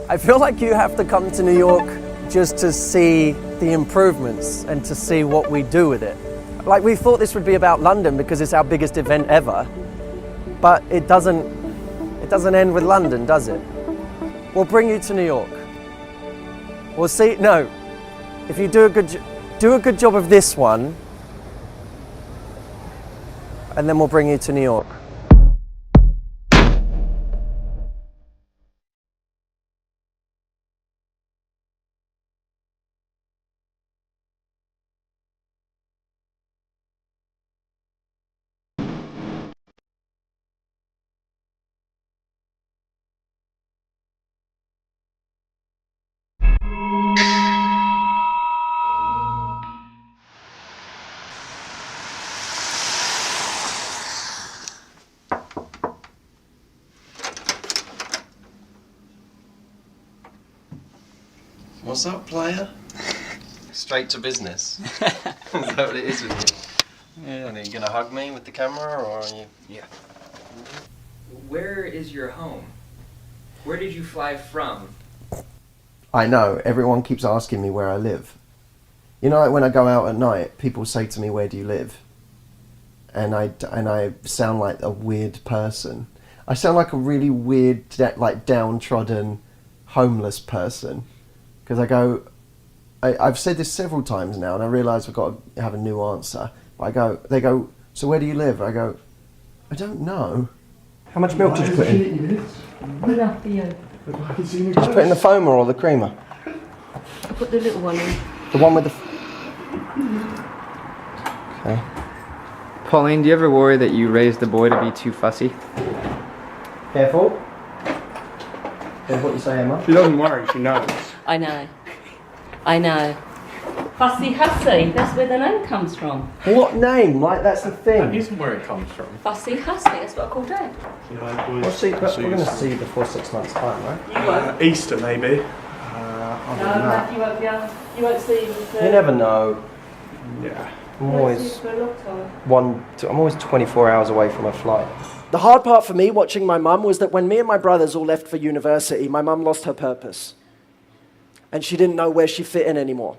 I feel like you have to come to New York just to see the improvements and to see what we do with it. Like, we thought this would be about London because it's our biggest event ever, but it doesn't end with London, does it? We'll bring you to New York. We'll see. No, if you do a good job of this one, and then we'll bring you to New York. What's up, player? Straight to business. Is that what it is with you? Yeah. And are you gonna hug me with the camera, or are you? Yeah. Where is your home? Where did you fly from? I know, everyone keeps asking me where I live. You know, like when I go out at night, people say to me, "Where do you live?" And I sound like a weird person. I sound like a really weird, like downtrodden, homeless person. Because I've said this several times now, and I realise I've got to have a new answer. They go, "So where do you live?" I go, "I don't know." How much milk did you put in? Enough for you. Did you put in the foamer or the creamer? I put the little one in. The one with the... Okay. Pauline, do you ever worry that you raised the boy to be too fussy? Careful. Careful what you say, Emma. She doesn't worry, she knows. I know. I know. Matthew Hussey, that's where the name comes from. What name? Like, that's the thing. That isn't where it comes from. Matthew Hussey, that's what I called Dad. We'll see, but we're going to see before 6 months' time, right? You won't. Easter, maybe. Other No, than that, Matthew won't be able, you won't see him for... you never know. Yeah. I'm You won't see always him for a long time. I'm always 24 hours away from a flight. The hard part for me watching my mum was that when me and my brothers all left for university, my mum lost her purpose. And she didn't know where she fit in anymore.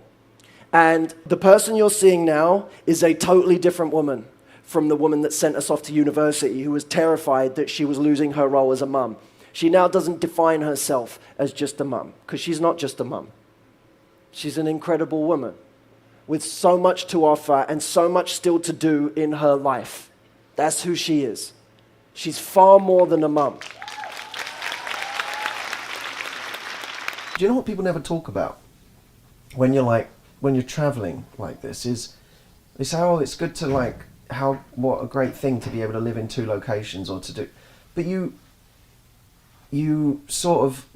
And the person you're seeing now is a totally different woman from the woman that sent us off to university, who was terrified that she was losing her role as a mum. She now doesn't define herself as just a mum, because she's not just a mum. She's an incredible woman with so much to offer and so much still to do in her life. That's who she is. She's far more than a mum. Do you know what people never talk about when you're traveling like this is they say, "Oh, it's good to what a great thing to be able to live in 2 locations or to do," but you sort of,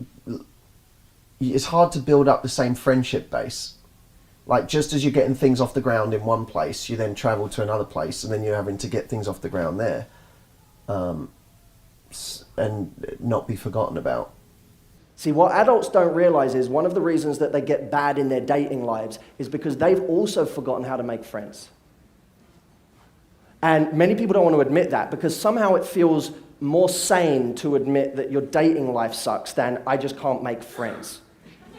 it's hard to build up the same friendship base. Like, just as you're getting things off the ground in one place, you then travel to another place, and then you're having to get things off the ground there, and not be forgotten about. See, what adults don't realize is one of the reasons that they get bad in their dating lives is because they've also forgotten how to make friends. And many people don't want to admit that because somehow it feels more sane to admit that your dating life sucks than "I just can't make friends,"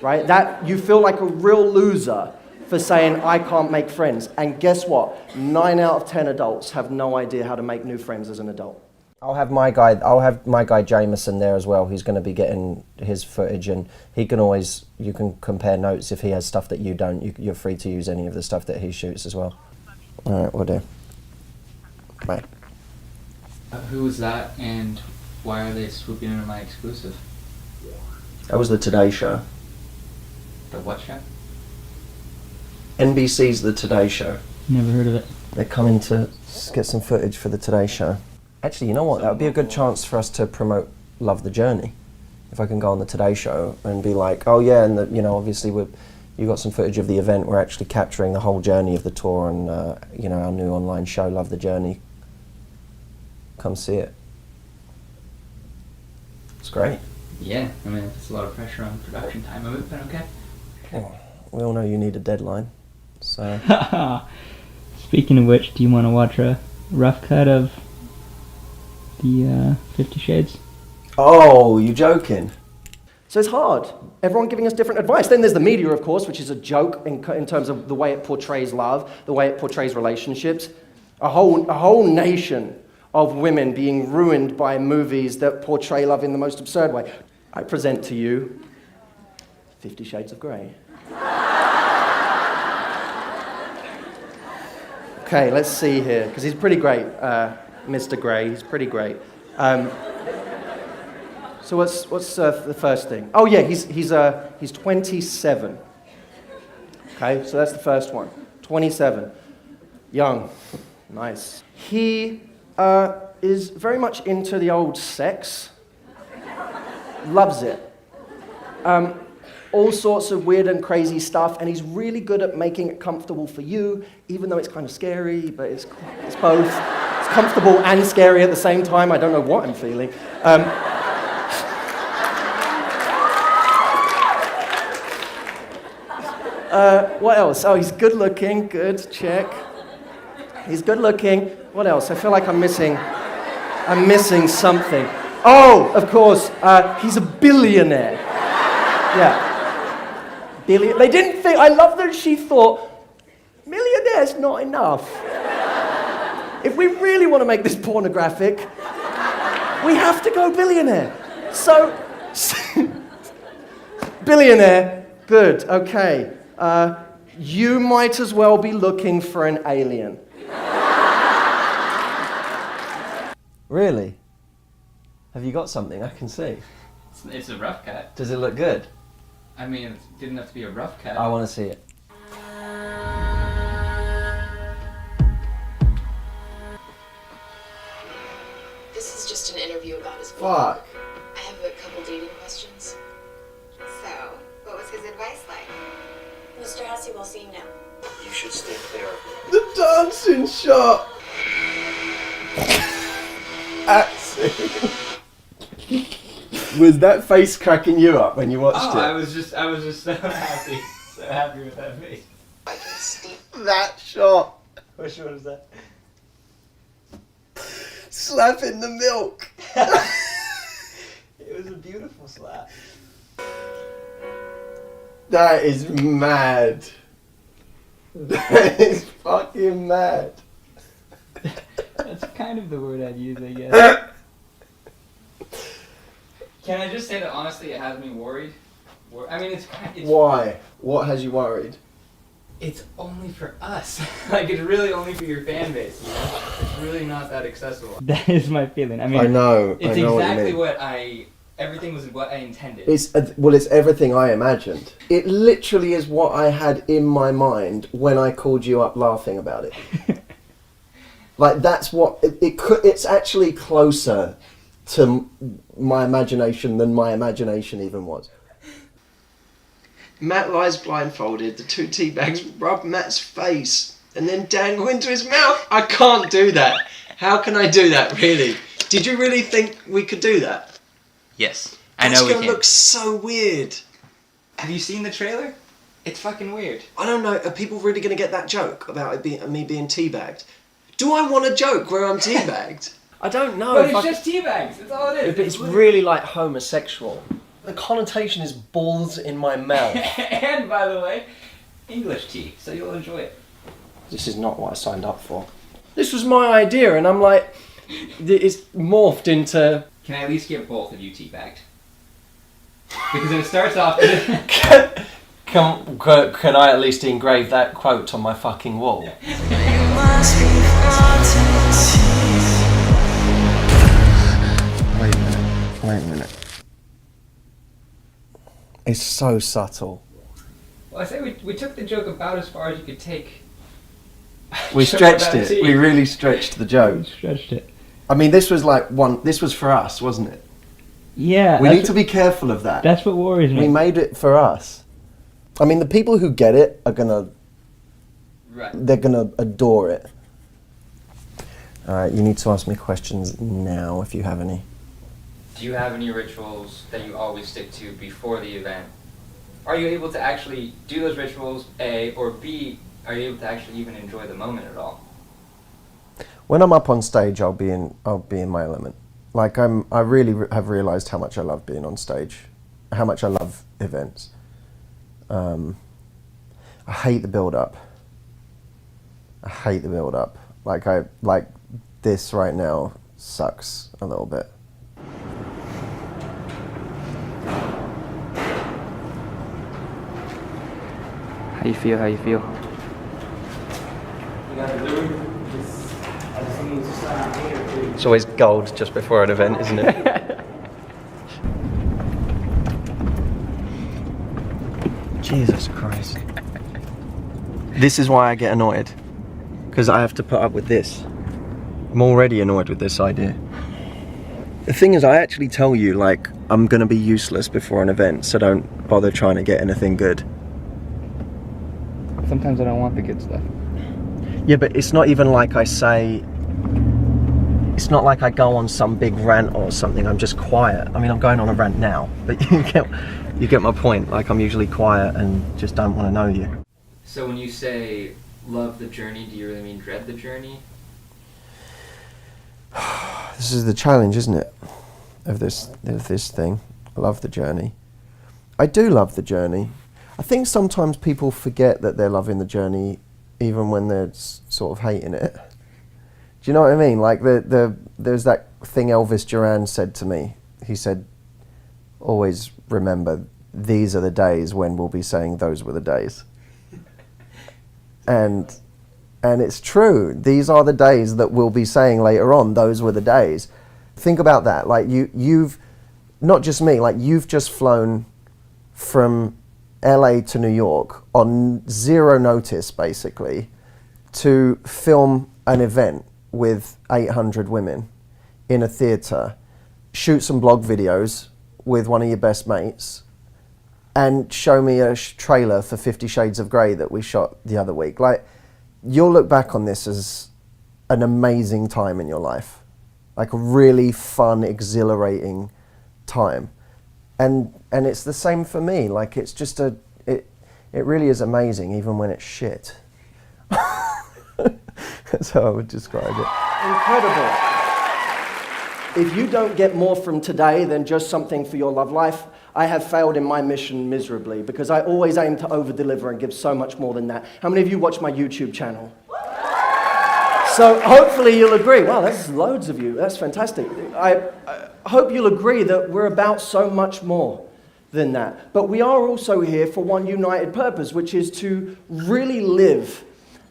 right? That you feel like a real loser for saying "I can't make friends." And guess what? 9 out of 10 adults have no idea how to make new friends as an adult. I'll have my guy Jameson there as well. He's going to be getting his footage, and you can compare notes if he has stuff that you don't. You're free to use any of the stuff that he shoots as well. All right, we'll do. Bye. Who was that, and why are they swooping into my exclusive? That was the Today Show. The what show? NBC's The Today Show. Never heard of it. They're coming to get some footage for the Today Show. Actually, you know what? That would be a good chance for us to promote Love the Journey. If I can go on the Today Show and be like, "Oh yeah, and obviously you got some footage of the event. We're actually capturing the whole journey of the tour on our new online show, Love the Journey. Come see it." It's great. Yeah, I mean, it's a lot of pressure on production time of it, but okay. Well, we all know you need a deadline, so... Speaking of which, do you want to watch a rough cut of the 50 Shades? Oh, you joking? So it's hard. Everyone giving us different advice. Then there's the media, of course, which is a joke in terms of the way it portrays love, the way it portrays relationships. A whole nation of women being ruined by movies that portray love in the most absurd way. I present to you 50 Shades of Grey. Okay, let's see here, because he's pretty great, Mr. Grey. He's pretty great. So what's the first thing? Oh yeah, he's 27. Okay, so that's the first one. 27, young, nice. He is very much into the old sex. Loves it. All sorts of weird and crazy stuff, and he's really good at making it comfortable for you, even though it's kind of scary, but it's both. It's comfortable and scary at the same time. I don't know what I'm feeling. What else? Oh, he's good looking. Good, check. He's good looking. What else? I feel like I'm missing something. Oh, of course, he's a billionaire. Yeah. They didn't think, I love that she thought, millionaire's not enough. If we really want to make this pornographic, we have to go billionaire. So, billionaire, good, okay. You might as well be looking for an alien. Really? Have you got something I can see? It's a rough cut. Does it look good? I mean, it didn't have to be a rough cut. I want to see it. This is just an interview about his book. Fuck. I have a couple dating questions. So, what was his advice like? Mr. Hussey, we'll see you now. You should stay clear of me. The dancing shot! Was that face cracking you up when you watched it? I was just so happy with that face. I can see. That shot! Which one was that? Slapping the milk! It was a beautiful slap. That is mad. That is fucking mad. That's kind of the word I'd use, I guess. Can I just say that honestly, it has me worried. I mean, it's Why? What has you worried? It's only for us. Like, it's really only for your fan base, you know? It's really not that accessible. That is my feeling. I mean, I know It's what you mean. everything was what I intended. It's everything I imagined. It literally is what I had in my mind when I called you up laughing about it. Like, that's what it's actually closer to my imagination than my imagination even was. Matt lies blindfolded, the two tea bags rub Matt's face and then dangle into his mouth. I can't do that. How can I do that, really? Did you really think we could do that? Yes, I know we can. It's gonna look so weird. Have you seen the trailer? It's fucking weird. I don't know, are people really gonna get that joke about me being teabagged? Do I want a joke where I'm teabagged? I don't know. But it's just teabags, that's all it is. But it's really like homosexual. The connotation is balls in my mouth. And, by the way, English tea, so you'll enjoy it. This is not what I signed up for. This was my idea, and I'm like, it's morphed into... Can I at least get both of you teabagged? Because it starts off... Can I at least engrave that quote on my fucking wall? Wait a minute. It's so subtle. Well, I say we took the joke about as far as you could take. We stretched it. We really stretched the joke. Stretched it. I mean, this was for us, wasn't it? Yeah. We need to be careful of that. That's what worries me. We made it for us. I mean, the people who get it are gonna... Right. They're gonna adore it. Alright, you need to ask me questions now, if you have any. Do you have any rituals that you always stick to before the event? Are you able to actually do those rituals, A, or B, are you able to actually even enjoy the moment at all? When I'm up on stage, I'll be in my element. Like, I really have realised how much I love being on stage. how much I love events. I hate the build-up. I hate the build-up. Like this right now sucks a little bit. How you feel? How you feel? It's always gold just before an event, isn't it? Jesus Christ. This is why I get annoyed. Because I have to put up with this. I'm already annoyed with this idea. The thing is, I actually tell you, like, I'm going to be useless before an event, so don't bother trying to get anything good. Sometimes I don't want the good stuff. Yeah, but it's not even like I say... It's not like I go on some big rant or something. I'm just quiet. I mean, I'm going on a rant now, but you get my point. Like, I'm usually quiet and just don't want to know you. So when you say love the journey, do you really mean dread the journey? This is the challenge, isn't it? Of this thing. I love the journey. I do love the journey. I think sometimes people forget that they're loving the journey even when they're sort of hating it. Do you know what I mean? Like there's that thing Elvis Duran said to me. He said, always remember, these are the days when we'll be saying those were the days. And it's true. These are the days that we'll be saying later on, those were the days. Think about that. Like you've, not just me, like you've just flown from LA to New York on zero notice, basically, to film an event with 800 women in a theatre, shoot some blog videos with one of your best mates, and show me a trailer for 50 Shades of Grey that we shot the other week. Like, you'll look back on this as an amazing time in your life. Like a really fun, exhilarating time. And it's the same for me. Like, it's just it really is amazing, even when it's shit. That's how I would describe it. Incredible. If you don't get more from today than just something for your love life, I have failed in my mission miserably, because I always aim to over-deliver and give so much more than that. How many of you watch my YouTube channel? So hopefully you'll agree. Wow, that's loads of you. That's fantastic. I hope you'll agree that we're about so much more than that. But we are also here for one united purpose, which is to really live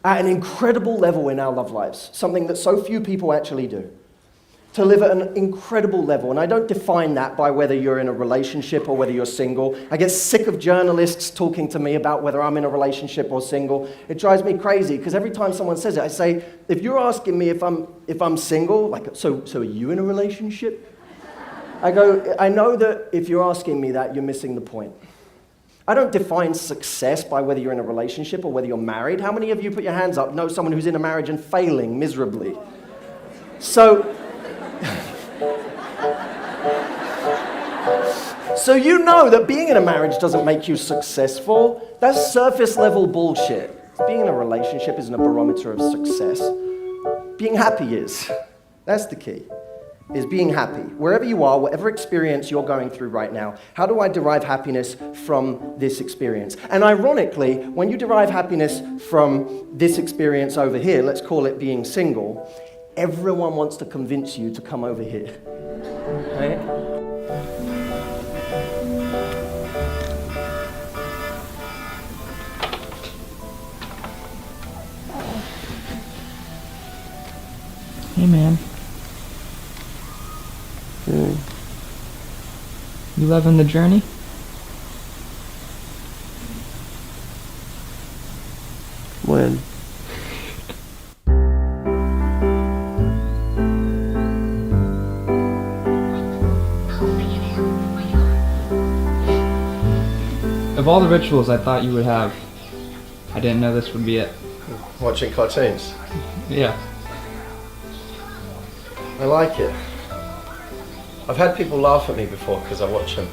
at an incredible level in our love lives, something that so few people actually do. To live at an incredible level. And I don't define that by whether you're in a relationship or whether you're single. I get sick of journalists talking to me about whether I'm in a relationship or single. It drives me crazy, because every time someone says it, I say, if you're asking me if I'm single, like, so are you in a relationship? I go, I know that if you're asking me that, you're missing the point. I don't define success by whether you're in a relationship or whether you're married. How many of you, put your hands up, know someone who's in a marriage and failing miserably? So you know that being in a marriage doesn't make you successful. That's surface level bullshit. Being in a relationship isn't a barometer of success. Being happy is. That's the key, is being happy. Wherever you are, whatever experience you're going through right now, how do I derive happiness from this experience? And ironically, when you derive happiness from this experience over here, let's call it being single, everyone wants to convince you to come over here, right? Hey, man. You loving the journey? When? Of all the rituals I thought you would have, I didn't know this would be it. Watching cartoons. Yeah. I like it. I've had people laugh at me before because I watch them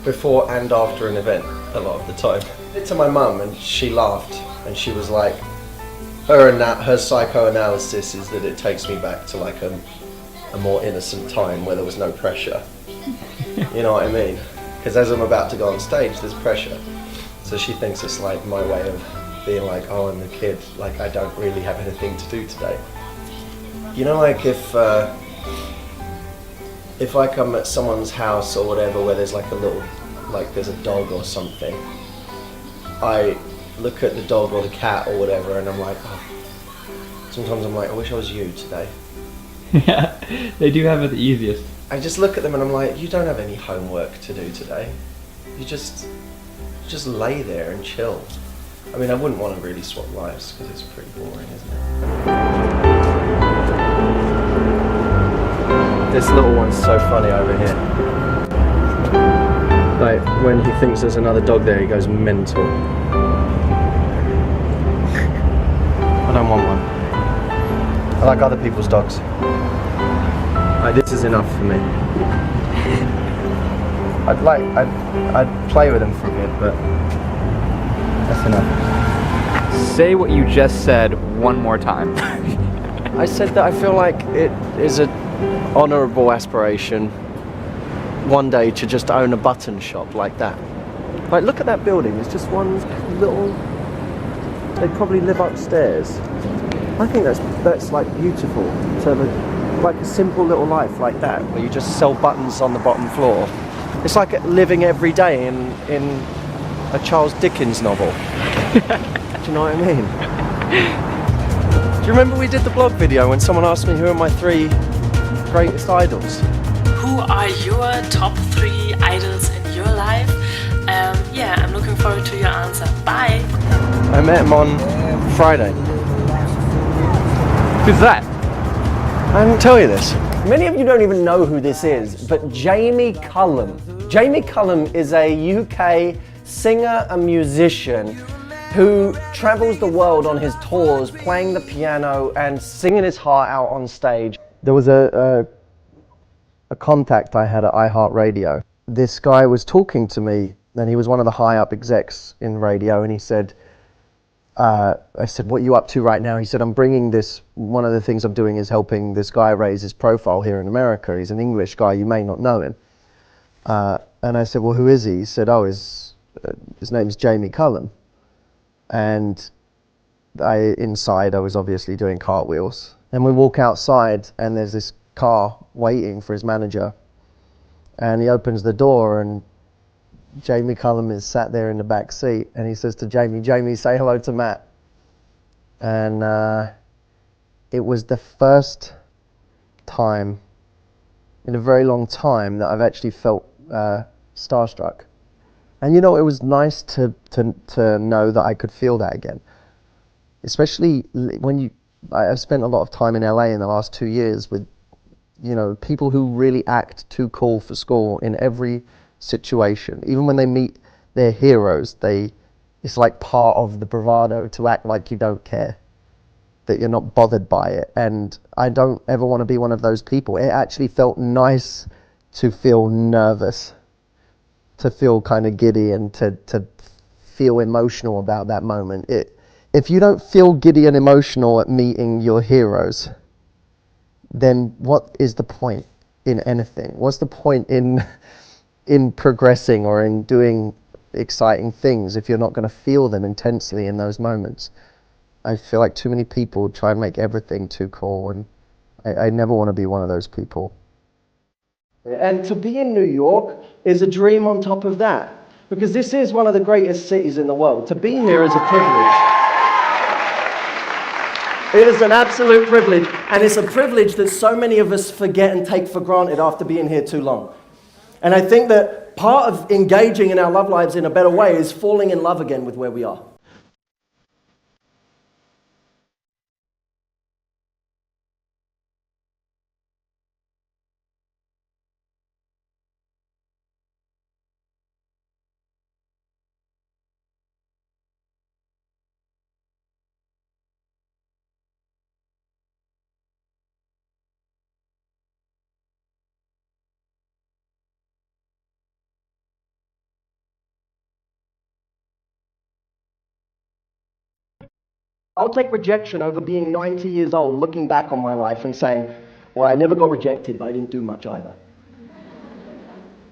before and after an event a lot of the time. I did it to my mum and she laughed and she was like, her psychoanalysis is that it takes me back to like a more innocent time where there was no pressure. You know what I mean? Because as I'm about to go on stage, there's pressure. So she thinks it's like my way of being like, oh, I'm the kid, like I don't really have anything to do today. You know, like if I come at someone's house or whatever where there's like a little, like there's a dog or something, I look at the dog or the cat or whatever and I'm like, oh, sometimes I'm like, I wish I was you today. Yeah, they do have it the easiest. I just look at them and I'm like, you don't have any homework to do today. You just lay there and chill. I mean, I wouldn't want to really swap lives because it's pretty boring, isn't it? This little one's so funny over here. Like, when he thinks there's another dog there, he goes mental. I don't want one. I like other people's dogs. Like, this is enough for me. I'd play with him for a bit, but that's enough. Say what you just said one more time. I said that I feel like it is an honourable aspiration one day to just own a button shop like that. Like, look at that building. It's just one little. They probably live upstairs. I think that's like beautiful to have like a simple little life like that, where you just sell buttons on the bottom floor. It's like living every day in a Charles Dickens novel. Do you know what I mean? Do you remember we did the blog video when someone asked me who are my 3 greatest idols? Who are your top 3 idols in your life? Yeah, I'm looking forward to your answer. Bye! I met him on Friday. Who's that? I didn't tell you this. Many of you don't even know who this is, but Jamie Cullum. Jamie Cullum is a UK singer and musician who travels the world on his tours, playing the piano and singing his heart out on stage. There was a contact I had at iHeartRadio. This guy was talking to me, and he was one of the high up execs in radio, and he said, I said, what are you up to right now? He said, I'm bringing this, one of the things I'm doing is helping this guy raise his profile here in America. He's an English guy, you may not know him. And I said, well, who is he? He said, oh, his name's Jamie Cullum. And inside I was obviously doing cartwheels. And we walk outside and there's this car waiting for his manager. And he opens the door and Jamie Cullum is sat there in the back seat, and he says to Jamie, Jamie, say hello to Matt. And it was the first time in a very long time that I've actually felt starstruck. And you know, it was nice to know that I could feel that again. Especially when I've spent a lot of time in LA in the last 2 years with, you know, people who really act too cool for school in every situation. Even when they meet their heroes, it's like part of the bravado to act like you don't care, that you're not bothered by it. And I don't ever want to be one of those people. It actually felt nice to feel nervous, to feel kind of giddy, and to feel emotional about that moment. If you don't feel giddy and emotional at meeting your heroes, then what is the point in anything? What's the point in progressing or in doing exciting things if you're not going to feel them intensely in those moments? I feel like too many people try and make everything too cool, and I never want to be one of those people. And to be in New York is a dream on top of that, because this is one of the greatest cities in the world. To be here is a privilege. It is an absolute privilege, and it's a privilege that so many of us forget and take for granted after being here too long. And I think that part of engaging in our love lives in a better way is falling in love again with where we are. I'll take rejection over being 90 years old, looking back on my life and saying, well, I never got rejected, but I didn't do much either.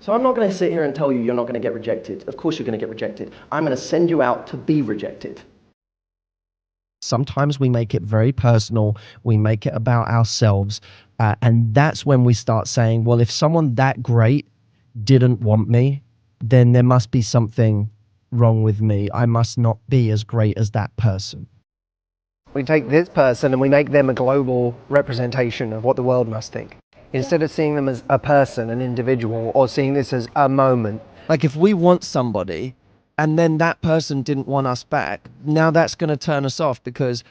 So I'm not going to sit here and tell you you're not going to get rejected. Of course you're going to get rejected. I'm going to send you out to be rejected. Sometimes we make it very personal. We make it about ourselves. And that's when we start saying, well, if someone that great didn't want me, then there must be something wrong with me. I must not be as great as that person. We take this person and we make them a global representation of what the world must think. Instead of seeing them as a person, an individual, or seeing this as a moment. Like if we want somebody and then that person didn't want us back, now that's going to turn us off because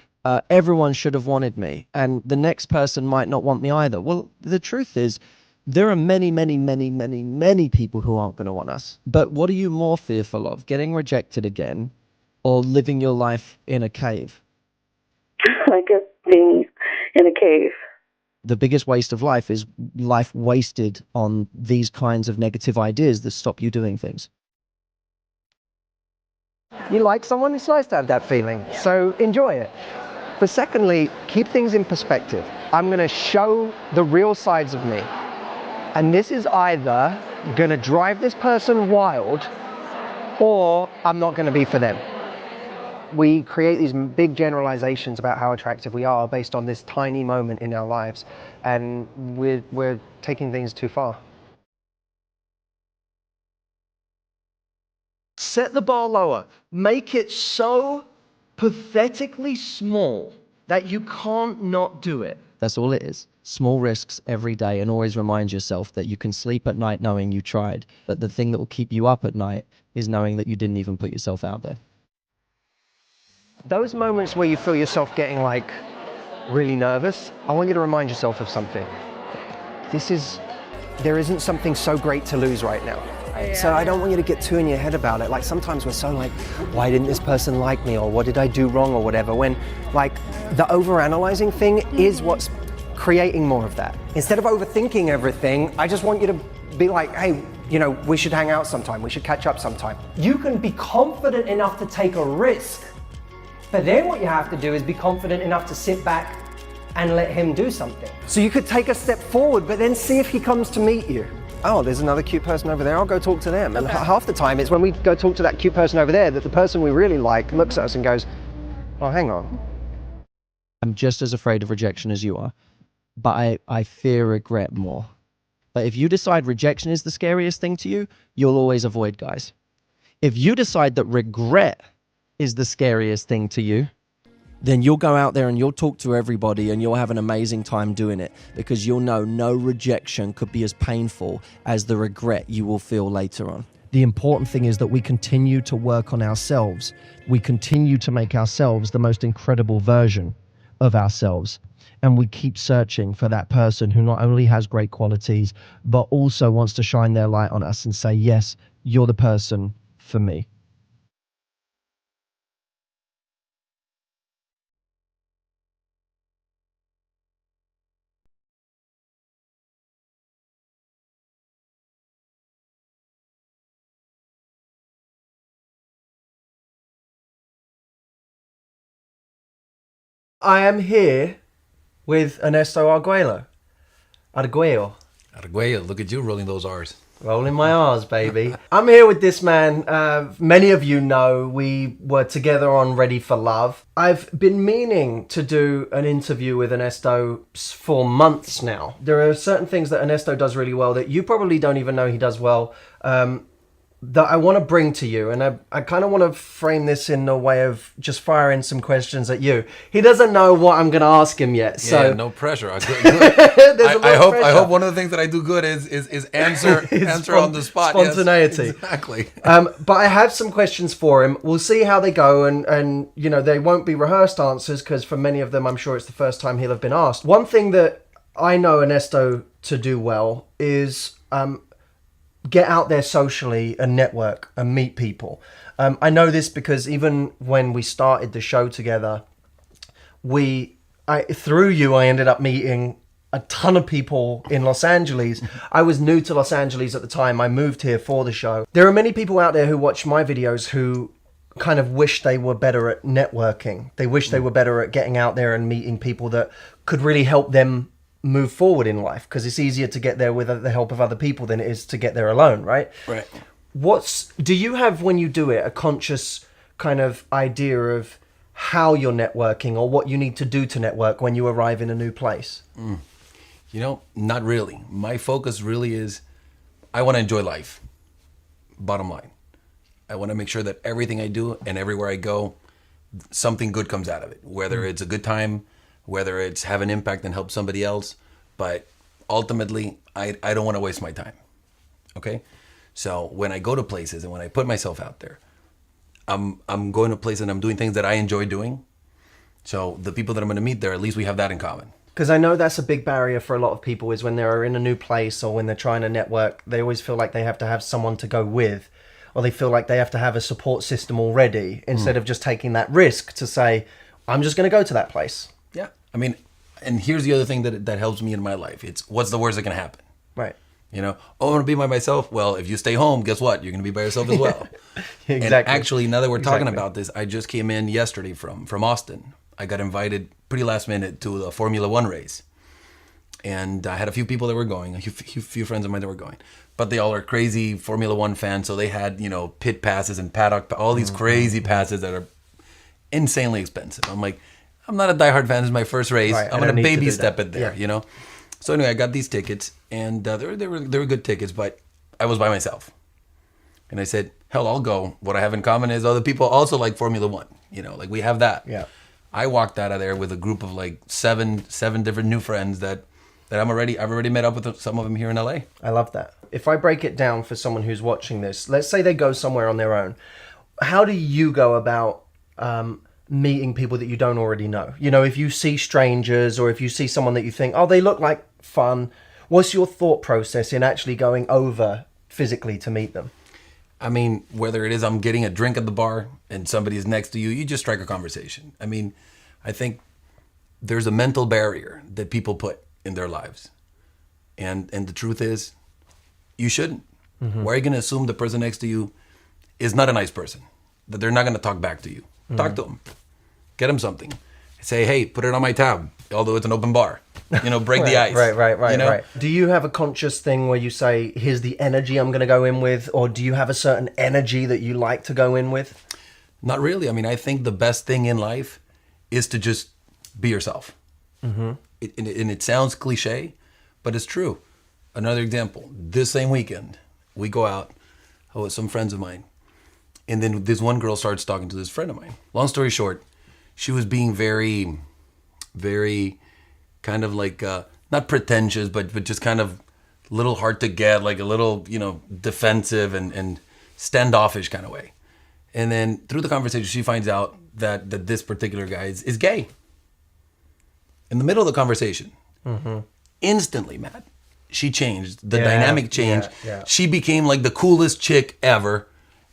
everyone should have wanted me and the next person might not want me either. Well, the truth is there are many, many, many, many, many people who aren't going to want us. But what are you more fearful of, getting rejected again or living your life in a cave? I guess being in a cave. The biggest waste of life is life wasted on these kinds of negative ideas that stop you doing things. You like someone, it's nice to have that feeling, so enjoy it. But secondly, keep things in perspective. I'm going to show the real sides of me. And this is either going to drive this person wild or I'm not going to be for them. We create these big generalizations about how attractive we are based on this tiny moment in our lives, and we're taking things too far. Set the bar lower. Make it so pathetically small that you can't not do it. That's all it is. Small risks every day, and always remind yourself that you can sleep at night knowing you tried. But the thing that will keep you up at night is knowing that you didn't even put yourself out there. Those moments where you feel yourself getting like really nervous, I want you to remind yourself of something. There isn't something so great to lose right now. So I don't want you to get too in your head about it. Like sometimes we're so like, why didn't this person like me? Or what did I do wrong or whatever? When like the overanalyzing thing is what's creating more of that. Instead of overthinking everything, I just want you to be like, hey, you know, we should hang out sometime. We should catch up sometime. You can be confident enough to take a risk. But then what you have to do is be confident enough to sit back and let him do something. So you could take a step forward, but then see if he comes to meet you. Oh, there's another cute person over there, I'll go talk to them. And half the time it's when we go talk to that cute person over there that the person we really like looks at us and goes, oh, hang on. I'm just as afraid of rejection as you are, but I fear regret more. But if you decide rejection is the scariest thing to you, you'll always avoid guys. If you decide that regret is the scariest thing to you, then you'll go out there and you'll talk to everybody and you'll have an amazing time doing it, because you'll know no rejection could be as painful as the regret you will feel later on. The important thing is that we continue to work on ourselves. We continue to make ourselves the most incredible version of ourselves. And we keep searching for that person who not only has great qualities, but also wants to shine their light on us and say, yes, you're the person for me. I am here with Ernesto Arguello. Arguello. Arguello, look at you rolling those R's. Rolling my R's, baby. I'm here with this man. Many of you know we were together on Ready for Love. I've been meaning to do an interview with Ernesto for months now. There are certain things that Ernesto does really well that you probably don't even know he does well, that I want to bring to you. And I kind of want to frame this in a way of just firing some questions at you. He doesn't know what I'm going to ask him yet. So yeah, no pressure. I hope one of the things that I do good is answer on the spot. Spontaneity. Yes, exactly. But I have some questions for him. We'll see how they go. And you know, they won't be rehearsed answers because for many of them, I'm sure it's the first time he'll have been asked. One thing that I know Ernesto to do well is get out there socially and network and meet people. I know this because even when we started the show together, through you, I ended up meeting a ton of people in Los Angeles. I was new to Los Angeles at the time. I moved here for the show. There are many people out there who watch my videos who kind of wish they were better at networking. They wish they were better at getting out there and meeting people that could really help them move forward in life, because it's easier to get there with the help of other people than it is to get there alone, right? Right. Do you have, when you do it, a conscious kind of idea of how you're networking or what you need to do to network when you arrive in a new place? You know, not really. My focus really is, I want to enjoy life. Bottom line. I want to make sure that everything I do and everywhere I go, something good comes out of it. Whether it's a good time, whether it's have an impact and help somebody else. But ultimately, I don't want to waste my time. Okay? So when I go to places and when I put myself out there, I'm going to places and I'm doing things that I enjoy doing. So the people that I'm going to meet there, at least we have that in common. Because I know that's a big barrier for a lot of people, is when they're in a new place or when they're trying to network, they always feel like they have to have someone to go with, or they feel like they have to have a support system already, instead of just taking that risk to say, I'm just going to go to that place. Yeah. I mean, and here's the other thing that helps me in my life. It's, what's the worst that can happen? Right. You know, oh, I want to be by myself. Well, if you stay home, guess what? You're going to be by yourself as well. Exactly. And actually, now that we're talking about this, I just came in yesterday from Austin. I got invited pretty last minute to the Formula One race. And I had a few people that were going, a few friends of mine that were going. But they all are crazy Formula One fans. So they had, you know, pit passes and paddock, all these crazy passes that are insanely expensive. I'm like, I'm not a diehard fan. This is my first race. Right, I'm going to baby step that. it there, you know? So anyway, I got these tickets, and they were good tickets, but I was by myself. And I said, hell, I'll go. What I have in common is other people also like Formula One. You know, like we have that. Yeah. I walked out of there with a group of like seven different new friends that I've already met up with some of them here in LA. I love that. If I break it down for someone who's watching this, let's say they go somewhere on their own. How do you go about meeting people that you don't already know? You know, if you see strangers or if you see someone that you think, oh, they look like fun, what's your thought process in actually going over physically to meet them? I mean, whether it is I'm getting a drink at the bar and somebody is next to you, you just strike a conversation. I mean, I think there's a mental barrier that people put in their lives. And the truth is, you shouldn't. Mm-hmm. Why are you going to assume the person next to you is not a nice person? That they're not going to talk back to you? Mm-hmm. Talk to them. Get them something. Say, hey, put it on my tab, although it's an open bar. You know, break the ice. Right, you know? right. Do you have a conscious thing where you say, here's the energy I'm going to go in with? Or do you have a certain energy that you like to go in with? Not really. I mean, I think the best thing in life is to just be yourself. Mm-hmm. And it sounds cliche, but it's true. Another example, this same weekend, we go out with some friends of mine. And then this one girl starts talking to this friend of mine. Long story short, she was being very, very kind of like, not pretentious, but just kind of a little hard to get, like a little, you know, defensive and standoffish kind of way. And then through the conversation, she finds out that this particular guy is gay. In the middle of the conversation, instantly, Matt, she changed. The dynamic changed. Yeah. She became like the coolest chick ever.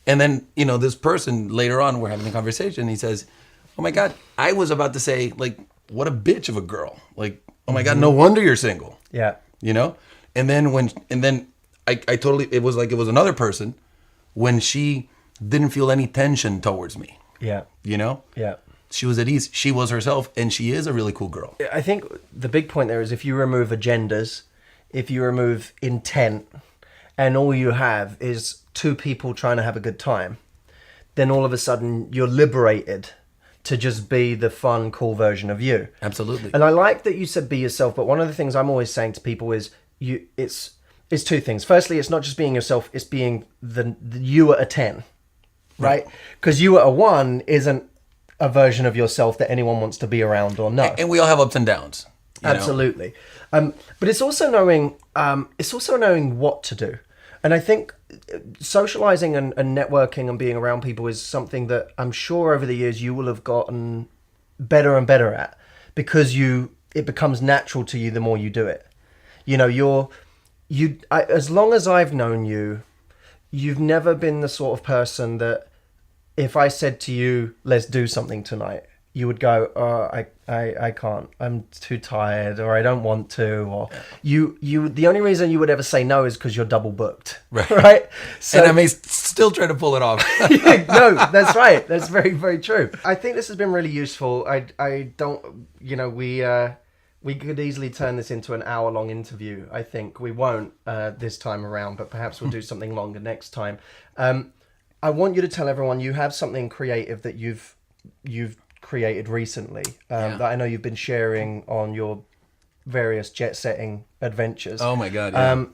And then, you know, this person later on, we're having a conversation. He says, oh my God, I was about to say, like, what a bitch of a girl. Like, oh my God, no wonder you're single. Yeah. You know? And then I totally, it was like it was another person when she didn't feel any tension towards me. Yeah. You know? Yeah. She was at ease. She was herself, and she is a really cool girl. I think the big point there is if you remove agendas, if you remove intent, and all you have is two people trying to have a good time, then all of a sudden you're liberated to just be the fun, cool version of you. Absolutely. And I like that you said be yourself, but one of the things I'm always saying to people is it's two things. Firstly, it's not just being yourself, it's being the you at a 10, right? Because you at a 1 isn't a version of yourself that anyone wants to be around or know. And we all have ups and downs. Absolutely. But it's also knowing what to do. And I think socializing and networking and being around people is something that I'm sure over the years you will have gotten better and better at, because it becomes natural to you the more you do it. You know, as long as I've known you, you've never been the sort of person that if I said to you, let's do something tonight, you would go, oh, I can't, I'm too tired, or I don't want to, or you the only reason you would ever say no is because you're double booked, right? So, and I may still try to pull it off. No, that's right. That's very, very true. I think this has been really useful. I don't, you know, We could easily turn this into an hour-long interview. I think we won't this time around, but perhaps we'll do something longer next time. I want you to tell everyone you have something creative that you've created recently that I know you've been sharing on your various jet-setting adventures. Oh my God! Yeah.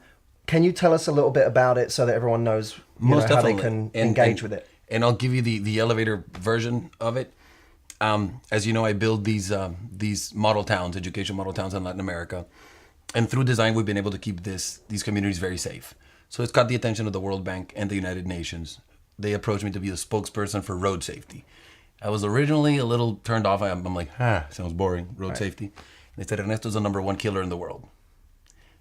Can you tell us a little bit about it so that everyone knows how they can engage with it? And I'll give you the elevator version of it. As you know, I build these model towns, education model towns in Latin America. And through design, we've been able to keep these communities very safe. So it's got the attention of the World Bank and the United Nations. They approached me to be the spokesperson for road safety. I was originally a little turned off. I'm like, sounds boring, road safety. And they said, Ernesto's the #1 killer in the world.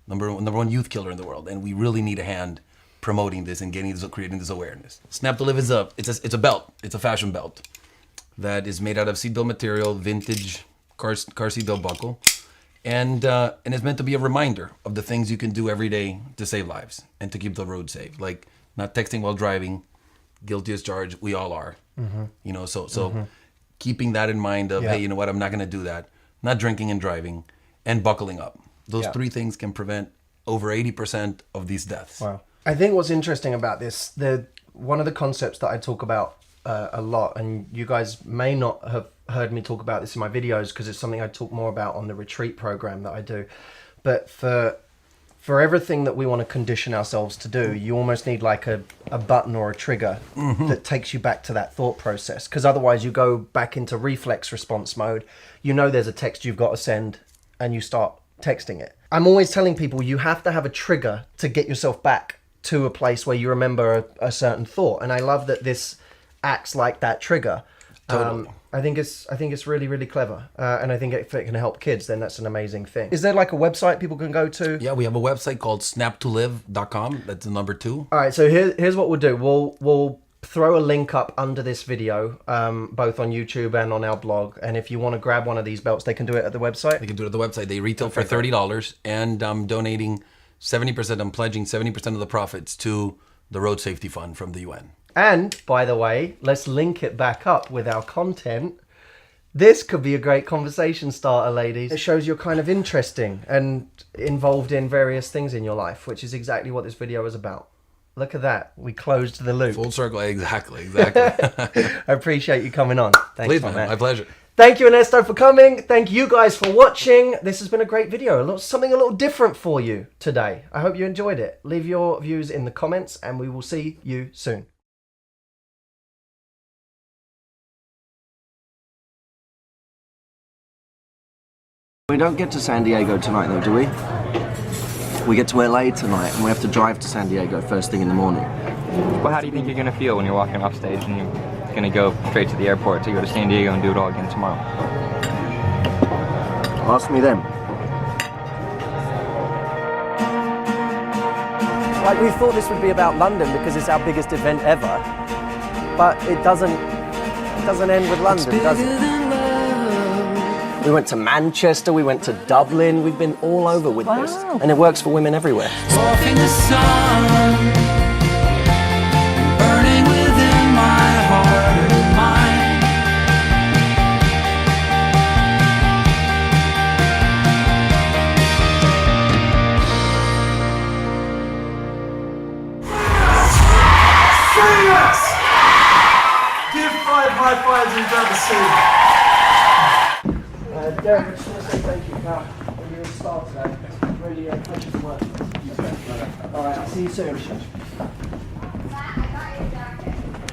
Number one youth killer in the world. And we really need a hand promoting this and creating this awareness. Snap to Live is it's a belt. It's a fashion belt that is made out of seatbelt material, vintage car seatbelt buckle. And it's meant to be a reminder of the things you can do every day to save lives and to keep the road safe. Like not texting while driving, guilty as charged, we all are. Mm-hmm. So keeping that in mind of, hey, you know what, I'm not going to do that. Not drinking and driving, and buckling up. Those three things can prevent over 80% of these deaths. Wow. I think what's interesting about this, one of the concepts that I talk about a lot, and you guys may not have heard me talk about this in my videos because it's something I talk more about on the retreat program that I do. But for everything that we want to condition ourselves to do, you almost need like a button or a trigger that takes you back to that thought process. Because otherwise you go back into reflex response mode. You know there's a text you've got to send and you start texting it. I'm always telling people you have to have a trigger to get yourself back to a place where you remember a certain thought. And I love that this acts like that trigger. Totally. I think it's really, really clever. And I think if it can help kids, then that's an amazing thing. Is there like a website people can go to? Yeah, we have a website called snaptolive.com. That's the number 2. All right, so here's what we'll do. We'll throw a link up under this video, both on YouTube and on our blog. And if you want to grab one of these belts, they can do it at the website? They can do it at the website. They retail for $30. And I'm donating 70%, I'm pledging 70% of the profits to the Road Safety Fund from the UN. And, by the way, let's link it back up with our content. This could be a great conversation starter, ladies. It shows you're kind of interesting and involved in various things in your life, which is exactly what this video is about. Look at that. We closed the loop. Full circle. Exactly. I appreciate you coming on. Thanks, Please, man. My pleasure. Thank you, Ernesto, for coming. Thank you guys for watching. This has been a great video. Something a little different for you today. I hope you enjoyed it. Leave your views in the comments and we will see you soon. We don't get to San Diego tonight though, do we? We get to LA tonight and we have to drive to San Diego first thing in the morning. Well, how do you think you're going to feel when you're walking off stage and you're going to go straight to the airport to go to San Diego and do it all again tomorrow? Ask me then. Like, we thought this would be about London because it's our biggest event ever, but it doesn't end with London, does it? We went to Manchester, we went to Dublin, we've been all over with this. And it works for women everywhere. Off in the sun, burning within my heart and mind. See us! Give 5 high fives and grab a seat. Derek, I just want to say thank you for your start today. It's really a pleasure to work with you. Alright, I'll see you soon.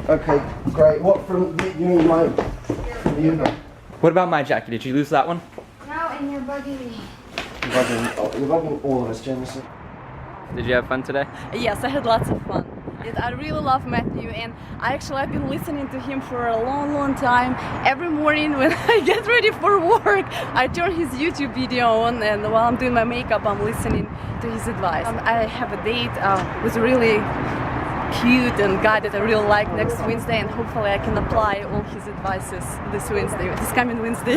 Okay, great. What from you and mine? What about my jacket? Did you lose that one? No, and you're bugging me. You're bugging all of us, Jameson. Did you have fun today? Yes, I had lots of fun. I really love Matthew, and I've been listening to him for a long time. Every morning when I get ready for work, I turn his YouTube video on, and while I'm doing my makeup, I'm listening to his advice. I have a date with a really cute and guy that I really like next Wednesday, and hopefully I can apply all his advices this coming Wednesday.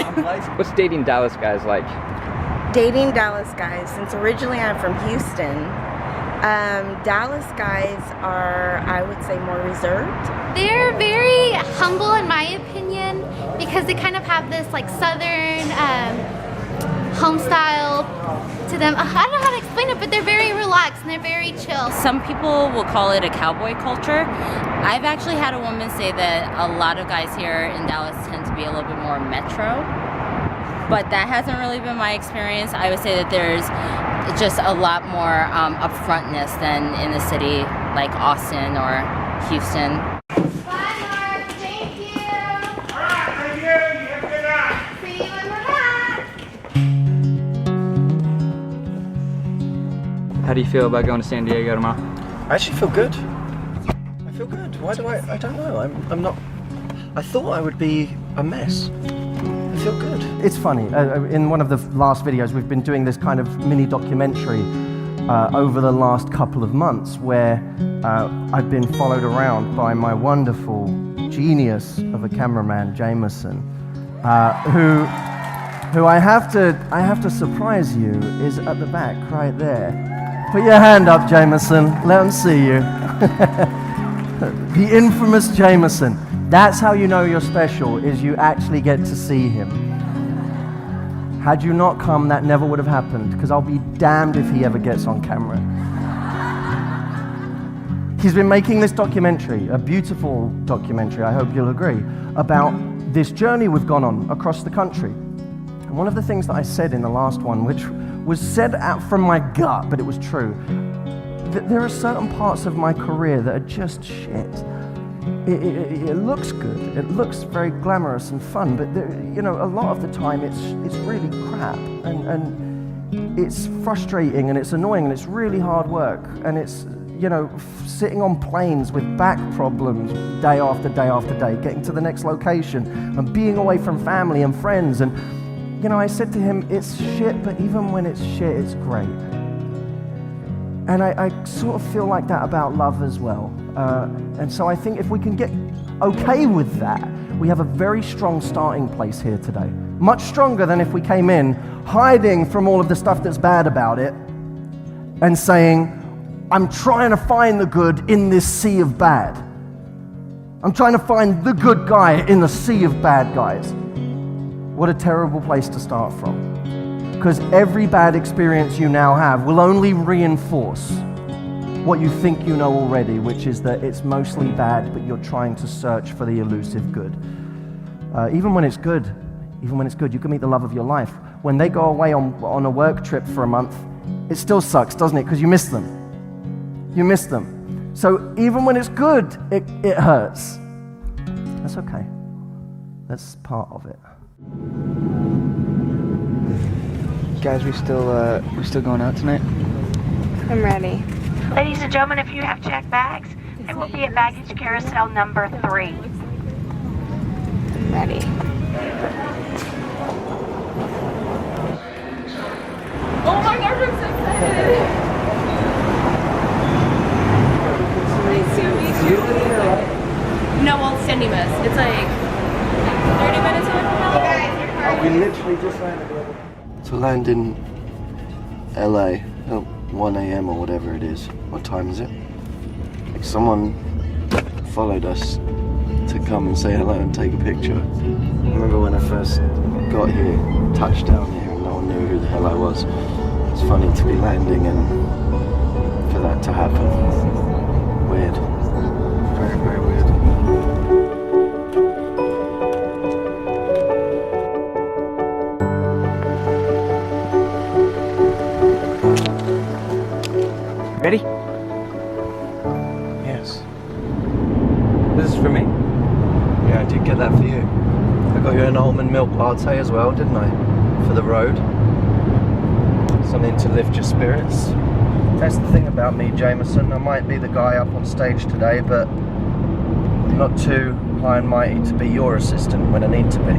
What's dating Dallas guys like? Dating Dallas guys, since originally I'm from Houston, Dallas guys are, I would say, more reserved. They're very humble in my opinion because they kind of have this like southern home style to them. I don't know how to explain it, but they're very relaxed and they're very chill. Some people will call it a cowboy culture. I've actually had a woman say that a lot of guys here in Dallas tend to be a little bit more metro, but that hasn't really been my experience. I would say that there's just a lot more upfrontness than in the city like Austin or Houston. Bye, Mark. Thank you. All right, thank you. You have a good night. See you when we're back. How do you feel about going to San Diego tomorrow? I actually feel good. I feel good. Why do I don't know. I'm not. I thought I would be a mess. I feel good. It's funny. In one of the last videos, we've been doing this kind of mini documentary over the last couple of months where I've been followed around by my wonderful genius of a cameraman, Jameson, who I have to surprise you is at the back right there. Put your hand up, Jameson. Let them see you. The infamous Jameson. That's how you know you're special, is you actually get to see him. Had you not come, that never would have happened, because I'll be damned if he ever gets on camera. He's been making this documentary, a beautiful documentary, I hope you'll agree, about this journey we've gone on across the country. And one of the things that I said in the last one, which was said out from my gut, but it was true, that there are certain parts of my career that are just shit. It looks good, it looks very glamorous and fun, but a lot of the time it's really crap, and it's frustrating and it's annoying and it's really hard work, and it's sitting on planes with back problems day after day after day, getting to the next location and being away from family and friends. And I said to him, it's shit, but even when it's shit, it's great. And I sort of feel like that about love as well. And so I think if we can get okay with that, we have a very strong starting place here today. Much stronger than if we came in hiding from all of the stuff that's bad about it and saying, I'm trying to find the good in this sea of bad. I'm trying to find the good guy in the sea of bad guys. What a terrible place to start from. Because every bad experience you now have will only reinforce what you think you know already, which is that it's mostly bad, but you're trying to search for the elusive good. Even when it's good, you can meet the love of your life. When they go away on a work trip for a month, it still sucks, doesn't it? Because you miss them. You miss them. So even when it's good, it hurts. That's okay. That's part of it. Guys, we still going out tonight? I'm ready. Ladies and gentlemen, if you have checked bags, they will be at baggage carousel number 3. I'm ready. Oh my gosh, I'm so excited! Nice to meet you. No, well, Sandy Miss. It's like 30 minutes away from now. We literally just landed. To land in LA at 1 a.m. or whatever it is. What time is it? Like someone followed us to come and say hello and take a picture. I remember when I first got here, touched down here, and no one knew who the hell I was. It's funny to be landing and for that to happen. Weird. Very, very weird. Ready? Yes. This is for me? Yeah, I did get that for you. I got you an almond milk latte as well, didn't I? For the road. Something to lift your spirits. That's the thing about me, Jameson. I might be the guy up on stage today, but I'm not too high and mighty to be your assistant when I need to be.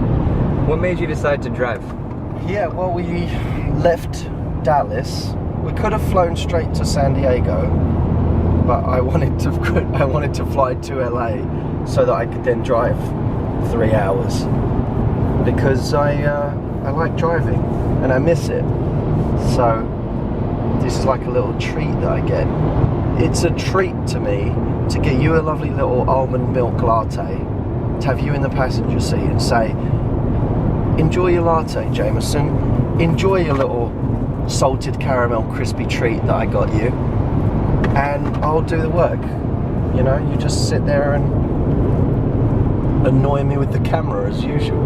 What made you decide to drive? Yeah, well, we left Dallas. We could have flown straight to San Diego, but I wanted to fly to LA so that I could then drive 3 hours because I like driving and I miss it. So this is like a little treat that I get. It's a treat to me to get you a lovely little almond milk latte, to have you in the passenger seat and say, enjoy your latte, Jameson. enjoy your little salted caramel crispy treat that I got you, and I'll do the work. You know, you just sit there and annoy me with the camera as usual.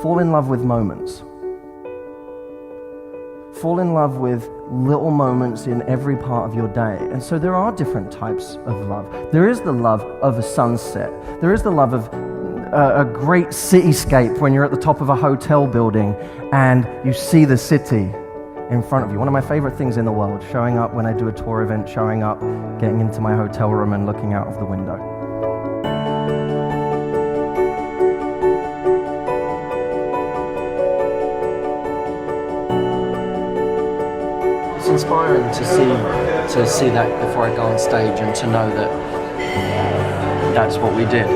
Fall in love with moments. Fall in love with little moments in every part of your day. And so there are different types of love. There is the love of a sunset. There is the love of a great cityscape when you're at the top of a hotel building and you see the city in front of you. One of my favorite things in the world, showing up when I do a tour event, showing up, getting into my hotel room and looking out of the window. It's inspiring to see that before I go on stage and to know that that's what we did.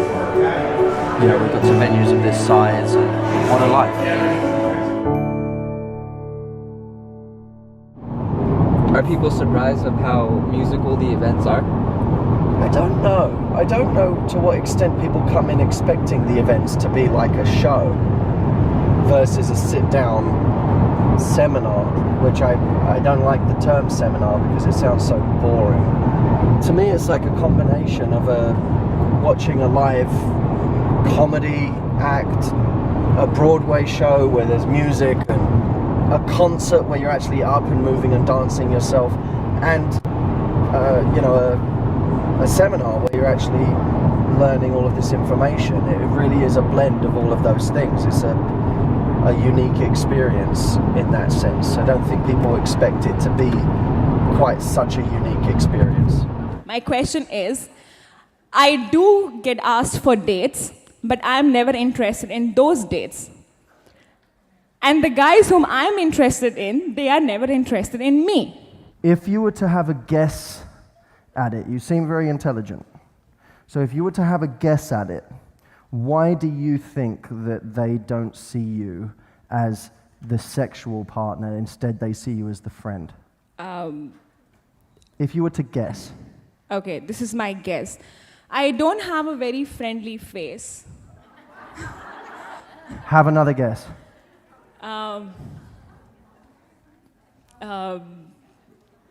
You know, we got to venues of this size, and what a life. Are people surprised of how musical the events are? I don't know. I don't know to what extent people come in expecting the events to be like a show versus a sit-down seminar, which I don't like the term seminar because it sounds so boring. To me, it's like a combination of watching a live comedy act, a Broadway show where there's music, and a concert where you're actually up and moving and dancing yourself, and a seminar where you're actually learning all of this information. It really is a blend of all of those things. It's a unique experience in that sense. I don't think people expect it to be quite such a unique experience. My question is, I do get asked for dates, but I'm never interested in those dates. And the guys whom I'm interested in, they are never interested in me. If you were to have a guess at it, you seem very intelligent. So if you were to have a guess at it, why do you think that they don't see you as the sexual partner, instead they see you as the friend? If you were to guess. Okay, this is my guess. I don't have a very friendly face. Have another guess.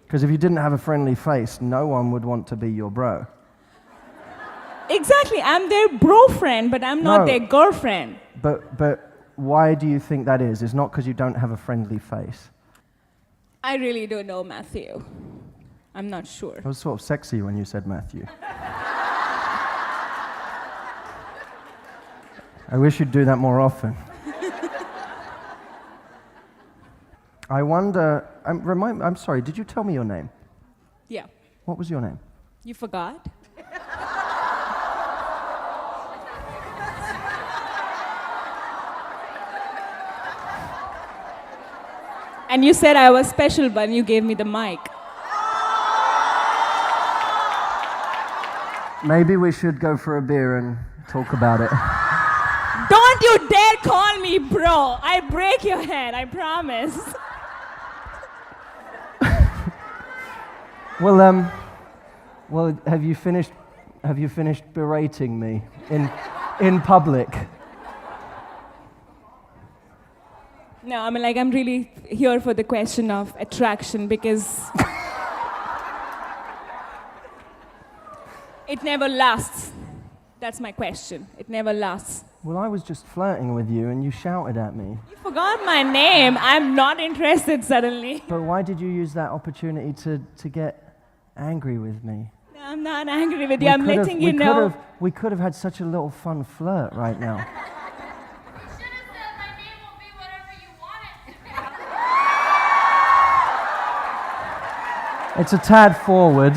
Because if you didn't have a friendly face, no one would want to be your bro. Exactly, I'm their bro friend, but I'm not their girlfriend. But why do you think that is? It's not because you don't have a friendly face. I really don't know, Matthew. I'm not sure. It was sort of sexy when you said Matthew. I wish you'd do that more often. I wonder, I'm sorry, did you tell me your name? Yeah. What was your name? You forgot? And you said I was special, but you gave me the mic. Maybe we should go for a beer and talk about it. Don't you dare call me bro. I break your head, I promise. Well, have you finished berating me in public? No, I mean, like, I'm really here for the question of attraction because it never lasts. That's my question. It never lasts. Well, I was just flirting with you and you shouted at me. You forgot my name. I'm not interested suddenly. But why did you use that opportunity to get angry with me? No, I'm not angry with you. I'm letting you know. We could have had such a little fun flirt right now. It's a tad forward.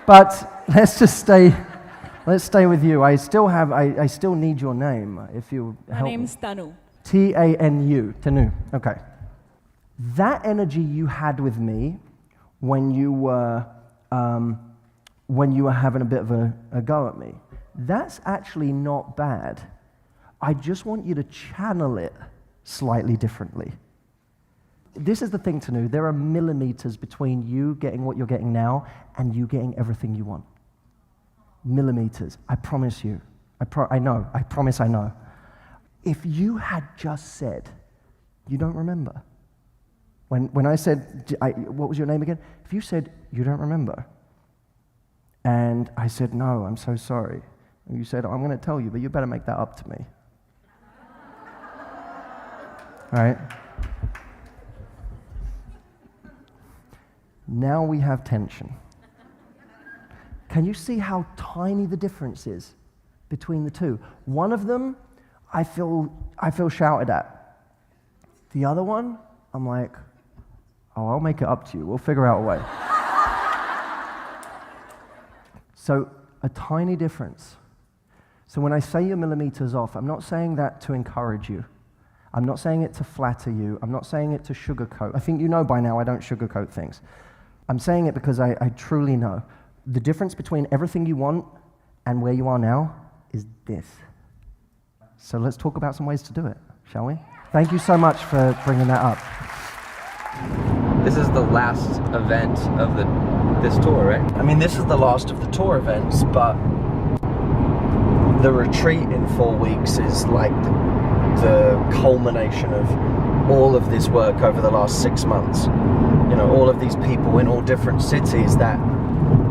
But let's stay with you. I still need your name, if you help me. My name's Tanu. T-A-N-U, Tanu, okay. That energy you had with me when you were having a bit of a go at me, that's actually not bad. I just want you to channel it slightly differently. This is the thing, Tanu, there are millimeters between you getting what you're getting now and you getting everything you want. Millimeters, I promise you. I promise I know. if you had just said, you don't remember. When I said, what was your name again? If you said, you don't remember, and I said, no, I'm so sorry, and you said, I'm going to tell you, but you better make that up to me. All right? Now we have tension. Can you see how tiny the difference is between the two? One of them, I feel shouted at. The other one, I'm like, oh, I'll make it up to you. We'll figure out a way. So, a tiny difference. So when I say you're millimeters off, I'm not saying that to encourage you. I'm not saying it to flatter you. I'm not saying it to sugarcoat. I think you know by now I don't sugarcoat things. I'm saying it because I truly know. The difference between everything you want and where you are now is this. So let's talk about some ways to do it, shall we? Thank you so much for bringing that up. This is the last event of this tour, right? I mean, this is the last of the tour events, but the retreat in 4 weeks is like the culmination of all of this work over the last 6 months. You know, all of these people in all different cities that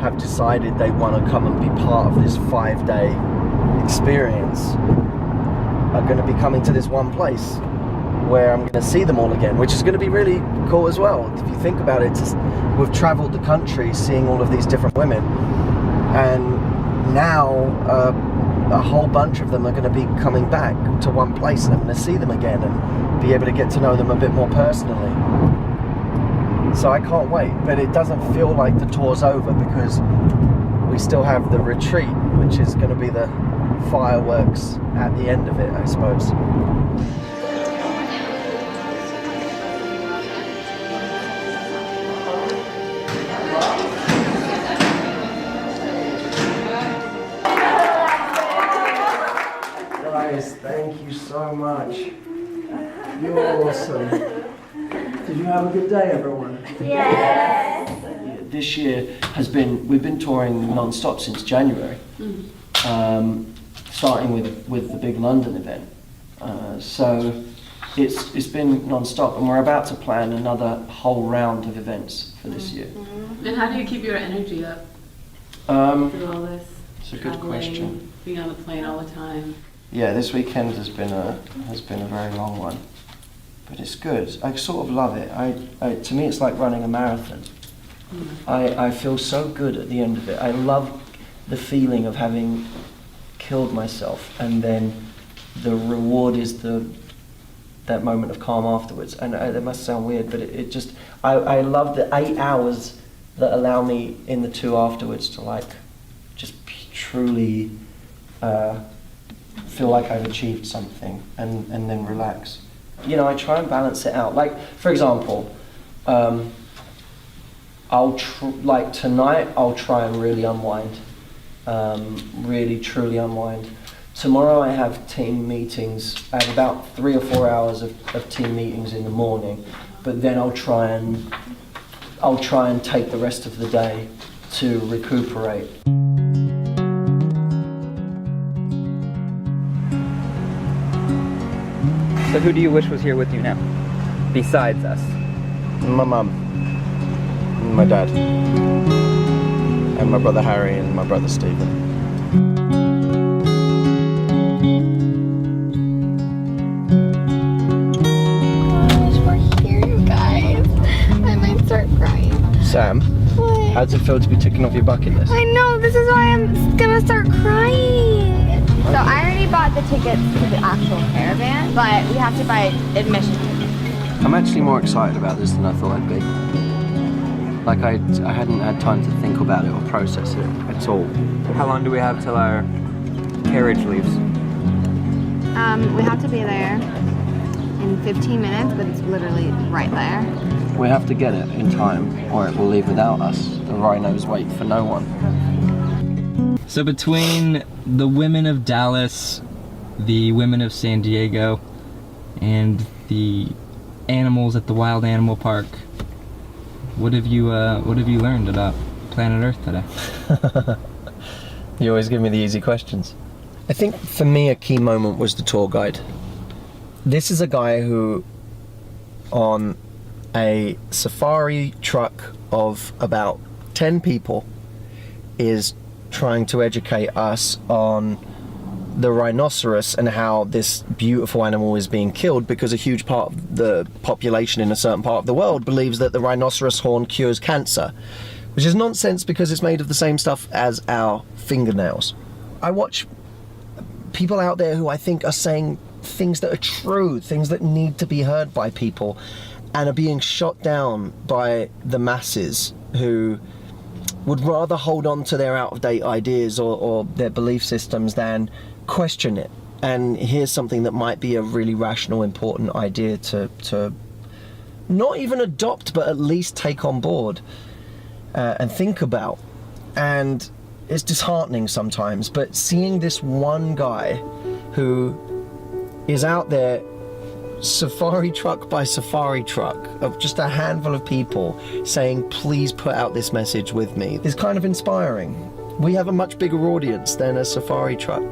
have decided they want to come and be part of this 5-day experience are going to be coming to this one place where I'm going to see them all again, which is going to be really cool as well. If you think about it, we've traveled the country seeing all of these different women, and now a whole bunch of them are going to be coming back to one place, and I'm going to see them again and be able to get to know them a bit more personally. So I can't wait, but it doesn't feel like the tour's over because we still have the retreat, which is going to be the fireworks at the end of it, I suppose. Guys, thank you so much. You're awesome. Did you have a good day, everyone? Yes. This year we've been touring non-stop since January, starting with the big London event. So it's been non-stop, and we're about to plan another whole round of events for this year. And how do you keep your energy up through all this? It's a good question. Being on the plane all the time. Yeah, this weekend has been a very long one, but it's good. I sort of love it. To me, it's like running a marathon. I feel so good at the end of it. I love the feeling of having killed myself, and then the reward is that moment of calm afterwards. And that must sound weird, but I love the 8 hours that allow me in the 2 afterwards to like just truly feel like I've achieved something and then relax. You know, I try and balance it out. Like, for example, tonight I'll try and really unwind, really truly unwind. Tomorrow I have team meetings. I have about 3 or 4 hours of team meetings in the morning, but then I'll try and take the rest of the day to recuperate. So who do you wish was here with you now, besides us? My mum, my dad, and my brother Harry and my brother Stephen. Gosh, we're here, you guys. I might start crying. Sam, What? how does it feel to be ticking off your bucket list? I know, this is why I'm gonna start crying. So I already bought the tickets to the actual caravan, but we have to buy admission tickets. I'm actually more excited about this than I thought I'd be. Like I hadn't had time to think about it or process it at all. How long do we have till our carriage leaves? We have to be there in 15 minutes, but it's literally right there. We have to get it in time or it will leave without us. The rhinos wait for no one. So between the women of Dallas, the women of San Diego, and the animals at the Wild Animal Park, what have you learned about planet Earth today? You always give me the easy questions. I think for me a key moment was the tour guide. This is a guy who, on a safari truck of about 10 people, is trying to educate us on the rhinoceros and how this beautiful animal is being killed, because a huge part of the population in a certain part of the world believes that the rhinoceros horn cures cancer, which is nonsense because it's made of the same stuff as our fingernails. I watch people out there who I think are saying things that are true, things that need to be heard by people, and are being shot down by the masses who would rather hold on to their out-of-date ideas or their belief systems than question it. And here's something that might be a really rational, important idea to not even adopt, but at least take on board and think about. And it's disheartening sometimes, but seeing this one guy who is out there safari truck by safari truck of just a handful of people saying, please put out this message with me, is kind of inspiring. We have a much bigger audience than a safari truck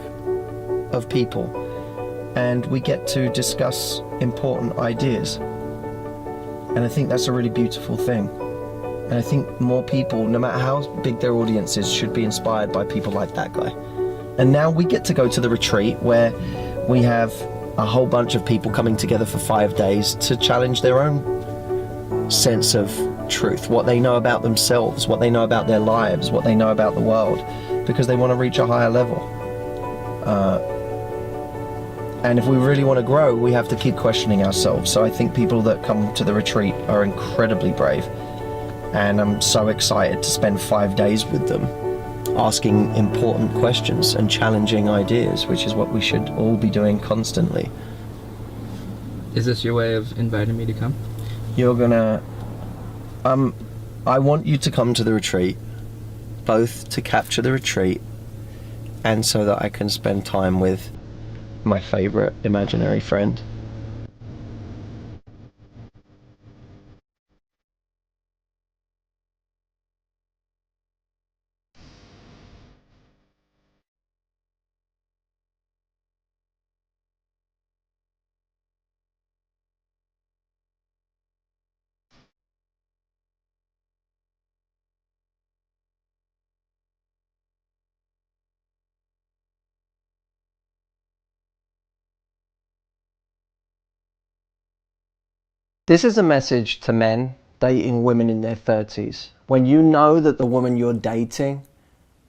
of people, and we get to discuss important ideas. And I think that's a really beautiful thing. And I think more people, no matter how big their audience is, should be inspired by people like that guy. And now we get to go to the retreat where we have a whole bunch of people coming together for 5 days to challenge their own sense of truth, what they know about themselves, what they know about their lives, what they know about the world, because they want to reach a higher level. And if we really want to grow, we have to keep questioning ourselves. So I think people that come to the retreat are incredibly brave. And I'm so excited to spend 5 days with them, asking important questions and challenging ideas, which is what we should all be doing constantly. Is this your way of inviting me to come? You're gonna... I want you to come to the retreat, both to capture the retreat and so that I can spend time with my favorite imaginary friend. This is a message to men dating women in their 30s. When you know that the woman you're dating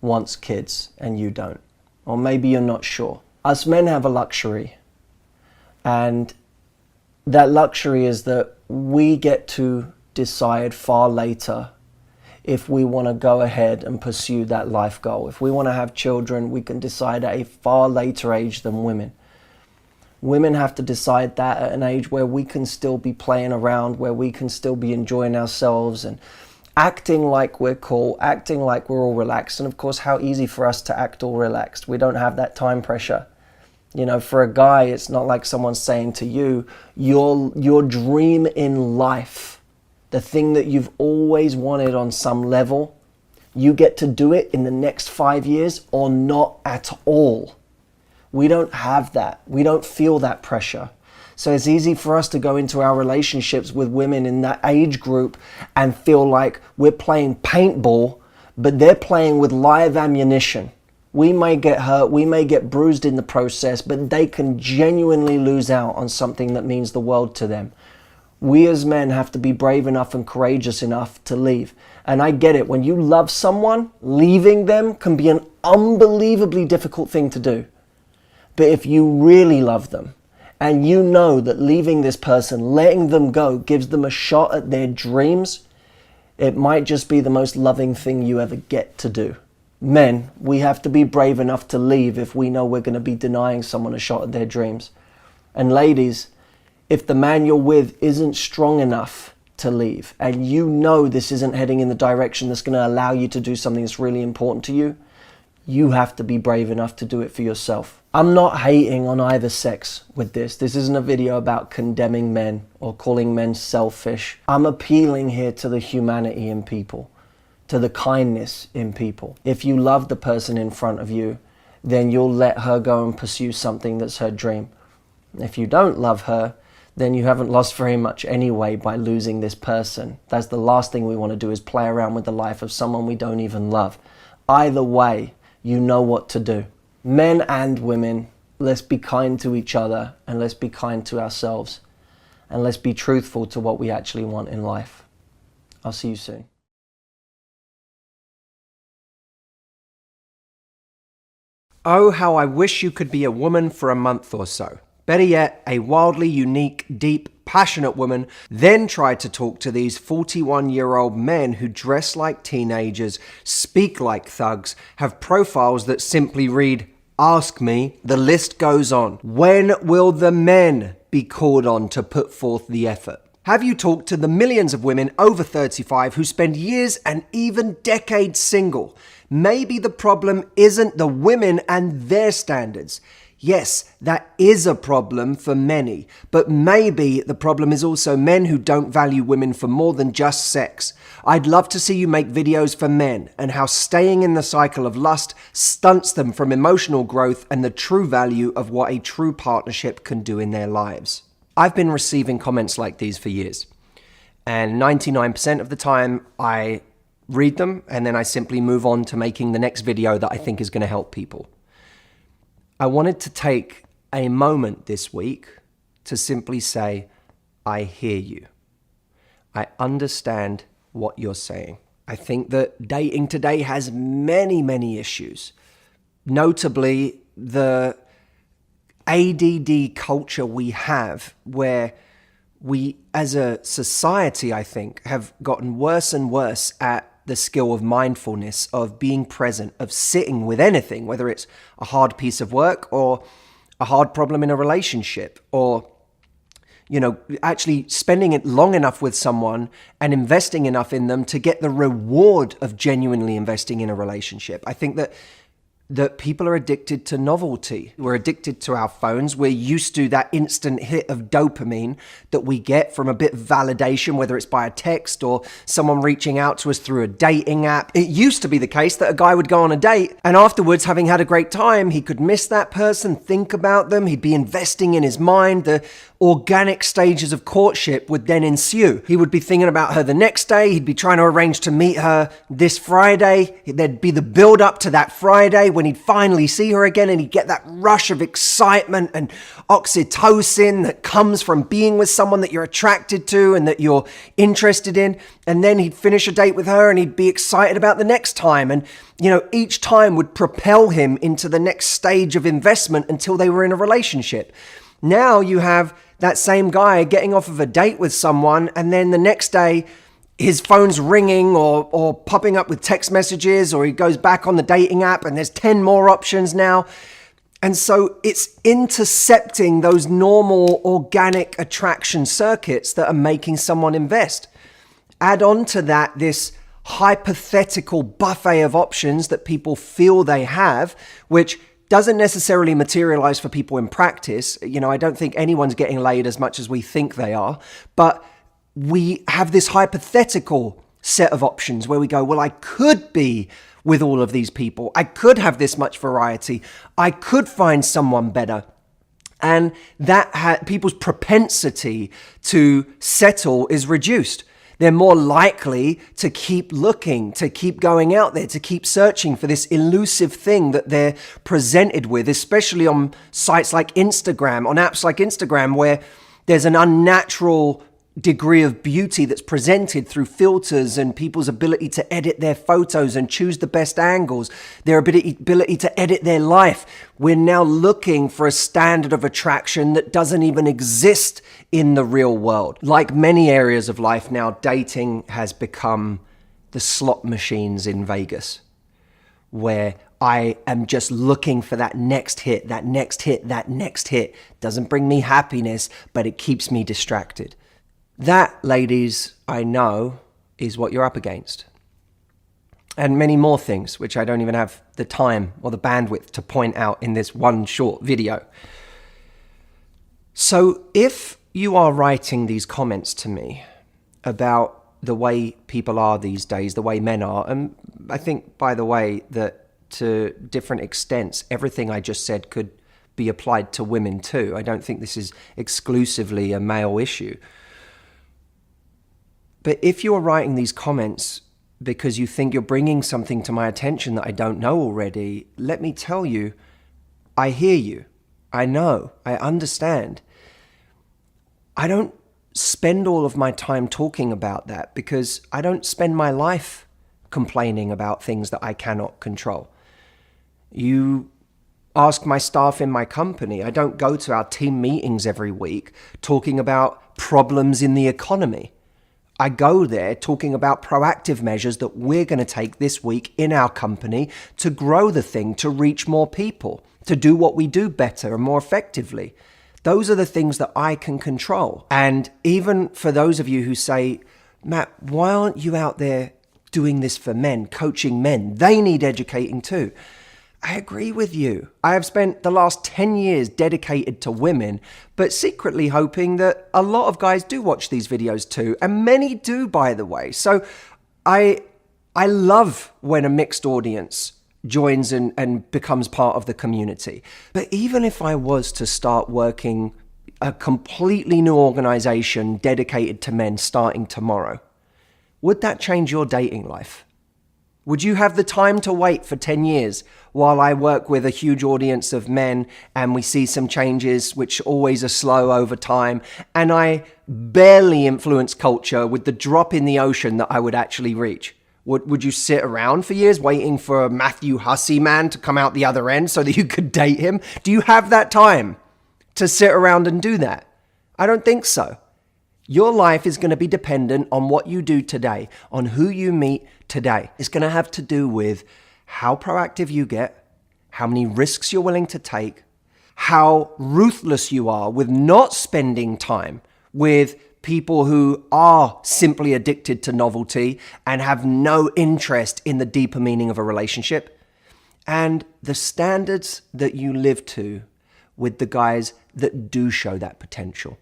wants kids and you don't, or maybe you're not sure. Us men have a luxury, and that luxury is that we get to decide far later if we want to go ahead and pursue that life goal. If we want to have children, we can decide at a far later age than women. Women have to decide that at an age where we can still be playing around, where we can still be enjoying ourselves and acting like we're cool, acting like we're all relaxed. And of course, how easy for us to act all relaxed. We don't have that time pressure. You know, for a guy, it's not like someone's saying to you, your dream in life, the thing that you've always wanted on some level, you get to do it in the next 5 years or not at all. We don't have that. We don't feel that pressure. So it's easy for us to go into our relationships with women in that age group and feel like we're playing paintball, but they're playing with live ammunition. We may get hurt, we may get bruised in the process, but they can genuinely lose out on something that means the world to them. We as men have to be brave enough and courageous enough to leave. And I get it, when you love someone, leaving them can be an unbelievably difficult thing to do. But if you really love them, and you know that leaving this person, letting them go, gives them a shot at their dreams, it might just be the most loving thing you ever get to do. Men, we have to be brave enough to leave if we know we're going to be denying someone a shot at their dreams. And ladies, if the man you're with isn't strong enough to leave, and you know this isn't heading in the direction that's going to allow you to do something that's really important to you, you have to be brave enough to do it for yourself. I'm not hating on either sex with this. This isn't a video about condemning men or calling men selfish. I'm appealing here to the humanity in people, to the kindness in people. If you love the person in front of you, then you'll let her go and pursue something that's her dream. If you don't love her, then you haven't lost very much anyway by losing this person. That's the last thing we want to do, is play around with the life of someone we don't even love. Either way, you know what to do. Men and women, let's be kind to each other, and let's be kind to ourselves, and let's be truthful to what we actually want in life. I'll see you soon. Oh, how I wish you could be a woman for a month or so. Better yet, a wildly unique, deep, passionate woman, then try to talk to these 41-year-old men who dress like teenagers, speak like thugs, have profiles that simply read, "Ask me," the list goes on. When will the men be called on to put forth the effort? Have you talked to the millions of women over 35 who spend years and even decades single? Maybe the problem isn't the women and their standards. Yes, that is a problem for many, but maybe the problem is also men who don't value women for more than just sex. I'd love to see you make videos for men and how staying in the cycle of lust stunts them from emotional growth and the true value of what a true partnership can do in their lives. I've been receiving comments like these for years, and 99% of the time I read them and then I simply move on to making the next video that I think is going to help people. I wanted to take a moment this week to simply say, I hear you. I understand what you're saying. I think that dating today has many, many issues. Notably, the ADD culture we have, where we as a society, I think, have gotten worse and worse at the skill of mindfulness, of being present, of sitting with anything, whether it's a hard piece of work or a hard problem in a relationship, or, you know, actually spending it long enough with someone and investing enough in them to get the reward of genuinely investing in a relationship. I think that people are addicted to novelty. We're addicted to our phones. We're used to that instant hit of dopamine that we get from a bit of validation, whether it's by a text or someone reaching out to us through a dating app. It used to be the case that a guy would go on a date and afterwards, having had a great time, he could miss that person, think about them, he'd be investing in his mind. The organic stages of courtship would then ensue. He would be thinking about her the next day. He'd be trying to arrange to meet her this Friday. There'd be the build up to that Friday when he'd finally see her again, and he'd get that rush of excitement and oxytocin that comes from being with someone that you're attracted to and that you're interested in. And then he'd finish a date with her and he'd be excited about the next time. And, you know, each time would propel him into the next stage of investment until they were in a relationship. Now you have that same guy getting off of a date with someone, and then the next day his phone's ringing or popping up with text messages, or he goes back on the dating app and there's 10 more options now. And so it's intercepting those normal organic attraction circuits that are making someone invest. Add on to that this hypothetical buffet of options that people feel they have, which doesn't necessarily materialize for people in practice. You know, I don't think anyone's getting laid as much as we think they are, but we have this hypothetical set of options where we go, well, I could be with all of these people. I could have this much variety. I could find someone better. And that people's propensity to settle is reduced. They're more likely to keep looking, to keep going out there, to keep searching for this elusive thing that they're presented with, especially on sites like Instagram, on apps like Instagram, where there's an unnatural degree of beauty that's presented through filters and people's ability to edit their photos and choose the best angles, their ability to edit their life. We're now looking for a standard of attraction that doesn't even exist in the real world. Like many areas of life now, dating has become the slot machines in Vegas, where I am just looking for that next hit, that next hit, that next hit. Doesn't bring me happiness, but it keeps me distracted. That, ladies, I know, is what you're up against. And many more things, which I don't even have the time or the bandwidth to point out in this one short video. So if you are writing these comments to me about the way people are these days, the way men are, and I think, by the way, that to different extents, everything I just said could be applied to women too. I don't think this is exclusively a male issue. But if you're writing these comments because you think you're bringing something to my attention that I don't know already, let me tell you, I hear you. I know. I understand. I don't spend all of my time talking about that because I don't spend my life complaining about things that I cannot control. You ask my staff in my company, I don't go to our team meetings every week talking about problems in the economy. I go there talking about proactive measures that we're going to take this week in our company to grow the thing, to reach more people, to do what we do better and more effectively. Those are the things that I can control. And even for those of you who say, Matt, why aren't you out there doing this for men, coaching men? They need educating too. I agree with you. I have spent the last 10 years dedicated to women, but secretly hoping that a lot of guys do watch these videos too, and many do, by the way. So I love when a mixed audience joins and becomes part of the community. But even if I was to start working a completely new organization dedicated to men starting tomorrow, would that change your dating life? Would you have the time to wait for 10 years while I work with a huge audience of men and we see some changes which always are slow over time, and I barely influence culture with the drop in the ocean that I would actually reach? Would you sit around for years waiting for a Matthew Hussey man to come out the other end so that you could date him? Do you have that time to sit around and do that? I don't think so. Your life is going to be dependent on what you do today, on who you meet today. It's going to have to do with how proactive you get, how many risks you're willing to take, how ruthless you are with not spending time with people who are simply addicted to novelty and have no interest in the deeper meaning of a relationship, and the standards that you live to with the guys that do show that potential.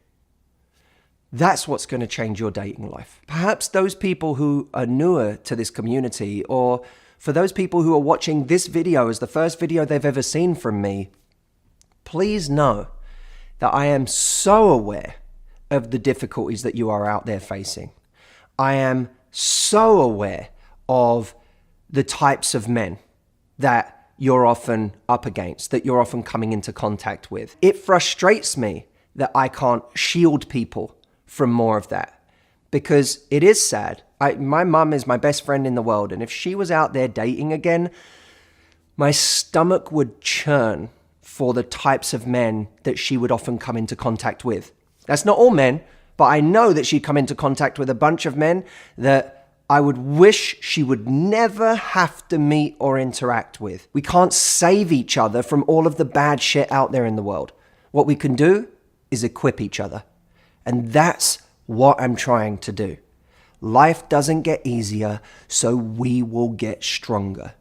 That's what's going to change your dating life. Perhaps those people who are newer to this community, or for those people who are watching this video as the first video they've ever seen from me, please know that I am so aware of the difficulties that you are out there facing. I am so aware of the types of men that you're often up against, that you're often coming into contact with. It frustrates me that I can't shield people from more of that, because it is sad. My mum is my best friend in the world, and if she was out there dating again, my stomach would churn for the types of men that she would often come into contact with. That's not all men, but I know that she'd come into contact with a bunch of men that I would wish she would never have to meet or interact with. We can't save each other from all of the bad shit out there in the world. What we can do is equip each other. And that's what I'm trying to do. Life doesn't get easier, so we will get stronger.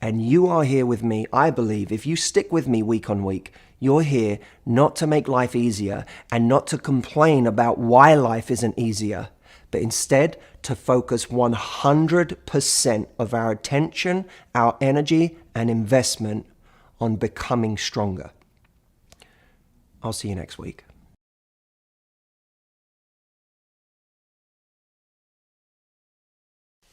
And you are here with me, I believe. If you stick with me week on week, you're here not to make life easier and not to complain about why life isn't easier, but instead to focus 100% of our attention, our energy, and investment on becoming stronger. I'll see you next week.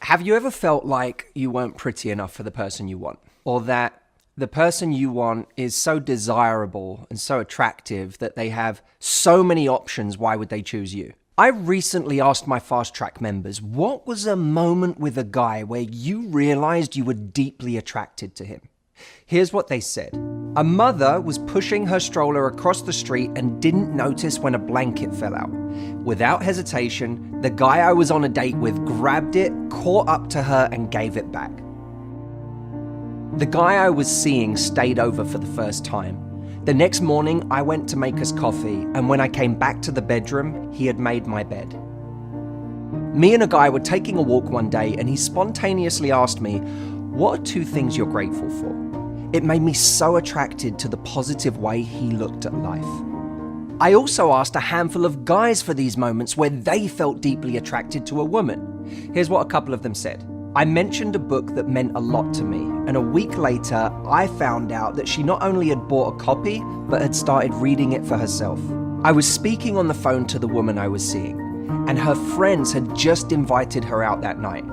Have you ever felt like you weren't pretty enough for the person you want? Or that the person you want is so desirable and so attractive that they have so many options, why would they choose you? I recently asked my Fast Track members, what was a moment with a guy where you realized you were deeply attracted to him? Here's what they said. A mother was pushing her stroller across the street and didn't notice when a blanket fell out. Without hesitation, the guy I was on a date with grabbed it, caught up to her, and gave it back. The guy I was seeing stayed over for the first time. The next morning, I went to make us coffee, and when I came back to the bedroom, he had made my bed. Me and a guy were taking a walk one day, and he spontaneously asked me, "What are 2 things you're grateful for?" It made me so attracted to the positive way he looked at life. I also asked a handful of guys for these moments where they felt deeply attracted to a woman. Here's what a couple of them said. I mentioned a book that meant a lot to me, and a week later, I found out that she not only had bought a copy, but had started reading it for herself. I was speaking on the phone to the woman I was seeing, and her friends had just invited her out that night.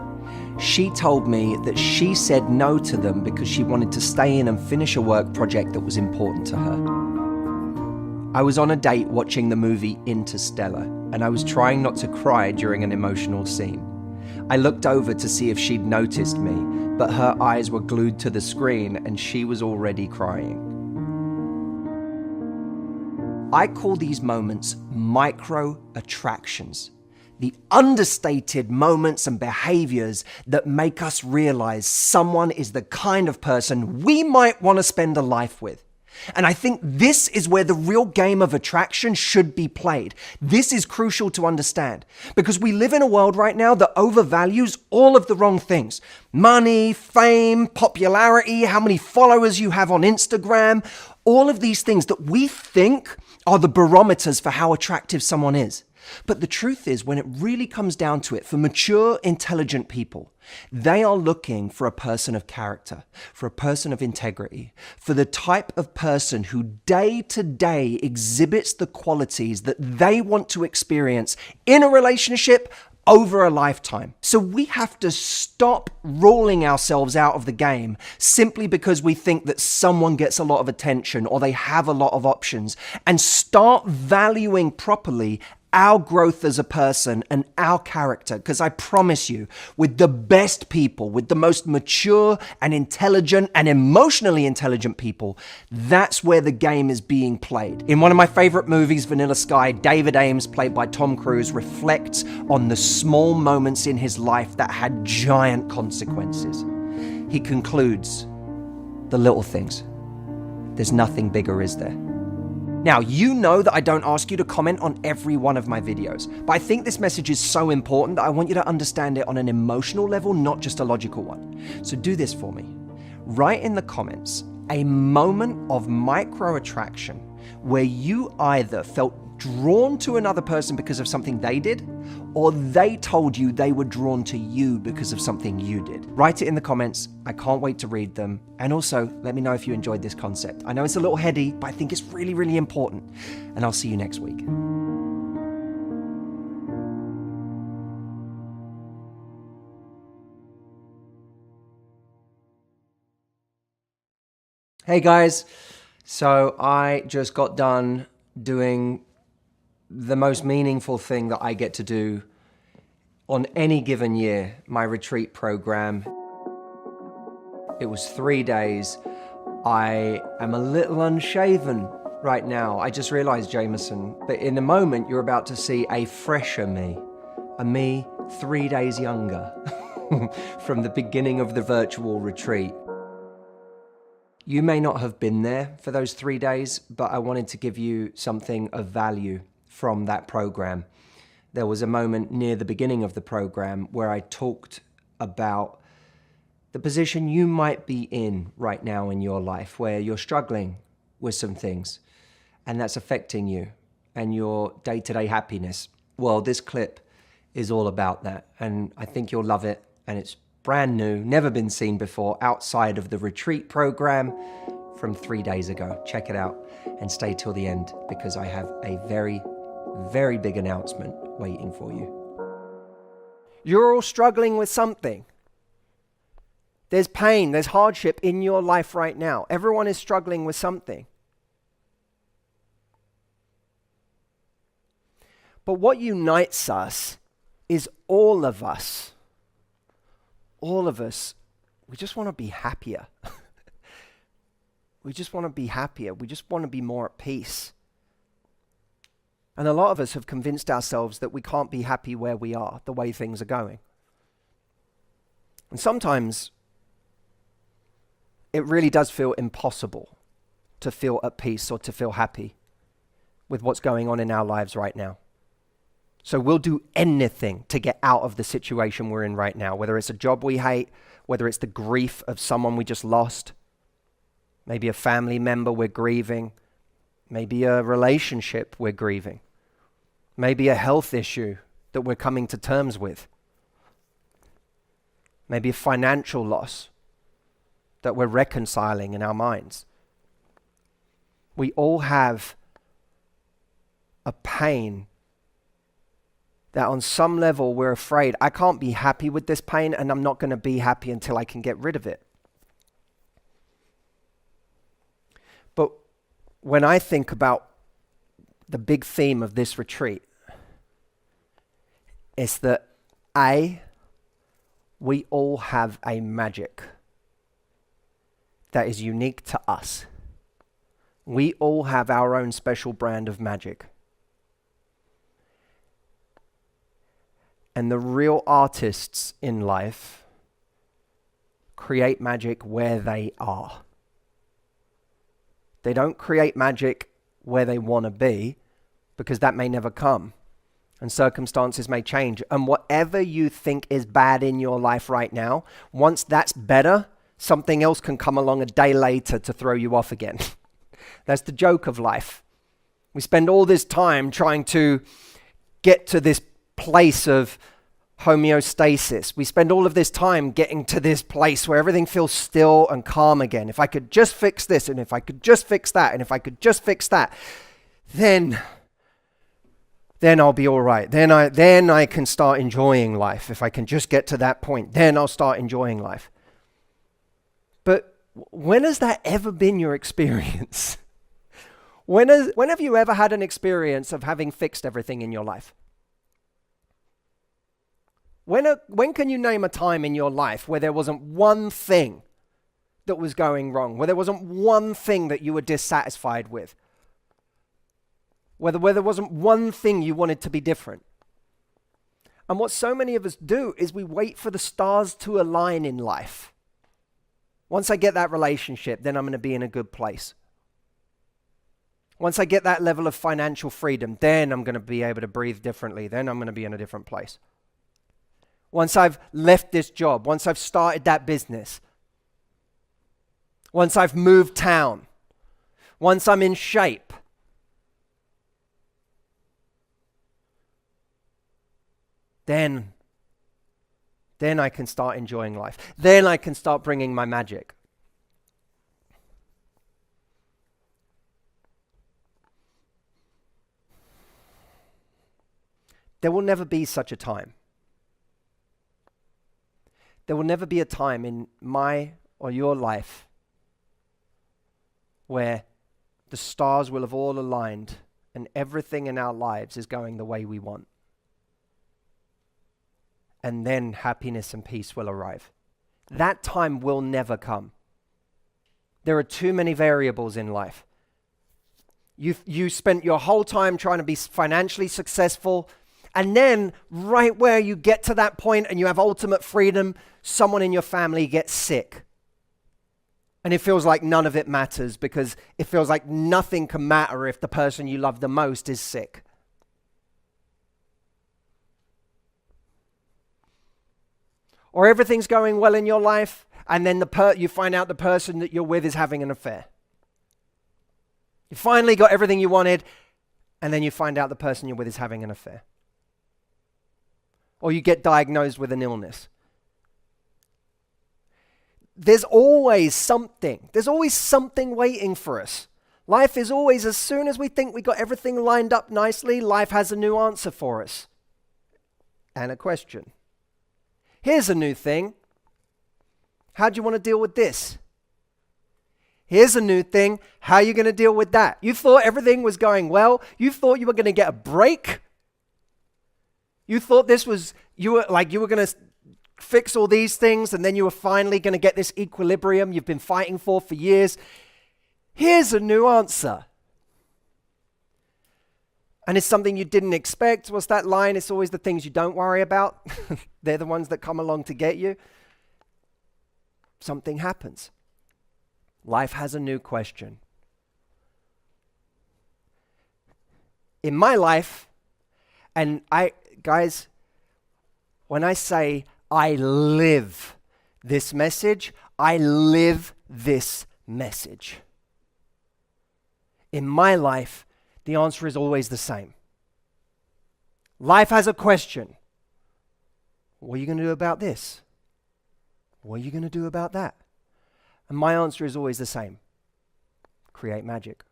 She told me that she said no to them because she wanted to stay in and finish a work project that was important to her. I was on a date watching the movie Interstellar, and I was trying not to cry during an emotional scene. I looked over to see if she'd noticed me, but her eyes were glued to the screen and she was already crying. I call these moments micro attractions. The understated moments and behaviors that make us realize someone is the kind of person we might want to spend a life with. And I think this is where the real game of attraction should be played. This is crucial to understand because we live in a world right now that overvalues all of the wrong things. Money, fame, popularity, how many followers you have on Instagram, all of these things that we think are the barometers for how attractive someone is. But the truth is, when it really comes down to it, for mature, intelligent people, they are looking for a person of character, for a person of integrity, for the type of person who day to day exhibits the qualities that they want to experience in a relationship over a lifetime. So we have to stop ruling ourselves out of the game simply because we think that someone gets a lot of attention or they have a lot of options, and start valuing properly our growth as a person and our character. Because I promise you, with the best people, with the most mature and intelligent and emotionally intelligent people, that's where the game is being played. In one of my favorite movies, Vanilla Sky, David Ames, played by Tom Cruise, reflects on the small moments in his life that had giant consequences. He concludes, the little things. There's nothing bigger, is there? Now, you know that I don't ask you to comment on every one of my videos, but I think this message is so important that I want you to understand it on an emotional level, not just a logical one. So do this for me. Write in the comments a moment of micro attraction where you either felt drawn to another person because of something they did, or they told you they were drawn to you because of something you did. Write it in the comments. I can't wait to read them. And also, let me know if you enjoyed this concept. I know it's a little heady, but I think it's really, really important. And I'll see you next week. Hey guys, so I just got done doing the most meaningful thing that I get to do on any given year, my retreat program. It was 3 days. I am a little unshaven right now. I just realized, Jameson, that in a moment you're about to see a fresher me, a me 3 days younger from the beginning of the virtual retreat. You may not have been there for those 3 days, but I wanted to give you something of value from that program. There was a moment near the beginning of the program where I talked about the position you might be in right now in your life, where you're struggling with some things, and that's affecting you and your day-to-day happiness. Well, this clip is all about that, and I think you'll love it, and it's brand new, never been seen before outside of the retreat program from 3 days ago. Check it out and stay till the end because I have a very, very big announcement waiting for you. You're all struggling with something. There's pain, there's hardship in your life right now. Everyone is struggling with something. But what unites us is all of us, we just want to be happier. We just want to be happier. We just want to be more at peace. And a lot of us have convinced ourselves that we can't be happy where we are, the way things are going. And sometimes it really does feel impossible to feel at peace or to feel happy with what's going on in our lives right now. So we'll do anything to get out of the situation we're in right now, whether it's a job we hate, whether it's the grief of someone we just lost, maybe a family member we're grieving, maybe a relationship we're grieving, maybe a health issue that we're coming to terms with. maybe a financial loss that we're reconciling in our minds. We all have a pain that on some level we're afraid, I can't be happy with this pain, and I'm not going to be happy until I can get rid of it. But when I think about the big theme of this retreat, it's that we all have a magic that is unique to us. We all have our own special brand of magic. And the real artists in life create magic where they are. They don't create magic where they want to be, because that may never come. And circumstances may change. And whatever you think is bad in your life right now, once that's better, something else can come along a day later to throw you off again. That's the joke of life. We spend all this time trying to get to this place of homeostasis. We spend all of this time getting to this place where everything feels still and calm again. If I could just fix this, and if I could just fix that, and if I could just fix that, then I'll be all right. Then I can start enjoying life. If I can just get to that point, then I'll start enjoying life. But when has that ever been your experience? When have you ever had an experience of having fixed everything in your life? When can you name a time in your life where there wasn't one thing that was going wrong, where there wasn't one thing that you were dissatisfied with, where there wasn't one thing you wanted to be different? And what so many of us do is we wait for the stars to align in life. Once I get that relationship, then I'm going to be in a good place. Once I get that level of financial freedom, then I'm going to be able to breathe differently. Then I'm going to be in a different place. Once I've left this job, once I've started that business, once I've moved town, once I'm in shape, then I can start enjoying life. Then I can start bringing my magic. There will never be such a time. There will never be a time in my or your life where the stars will have all aligned and everything in our lives is going the way we want. And then happiness and peace will arrive. That time will never come. There are too many variables in life. You spent your whole time trying to be financially successful, and then right where you get to that point and you have ultimate freedom, someone in your family gets sick. And it feels like none of it matters, because it feels like nothing can matter if the person you love the most is sick. Or everything's going well in your life, and then you find out the person that you're with is having an affair. You finally got everything you wanted, and then you find out the person you're with is having an affair. Or you get diagnosed with an illness. There's always something. There's always something waiting for us. Life is always, as soon as we think we got everything lined up nicely, life has a new answer for us. And a question. Here's a new thing. How do you want to deal with this? Here's a new thing. How are you going to deal with that? You thought everything was going well. You thought you were going to get a break. You thought you were going to fix all these things, and then you were finally going to get this equilibrium you've been fighting for years. Here's a new answer. And it's something you didn't expect. What's that line? It's always the things you don't worry about. They're the ones that come along to get you. Something happens. Life has a new question. In my life, and guys, when I say I live this message, I live this message. In my life, the answer is always the same. Life has a question. What are you going to do about this? What are you going to do about that? And my answer is always the same. Create magic.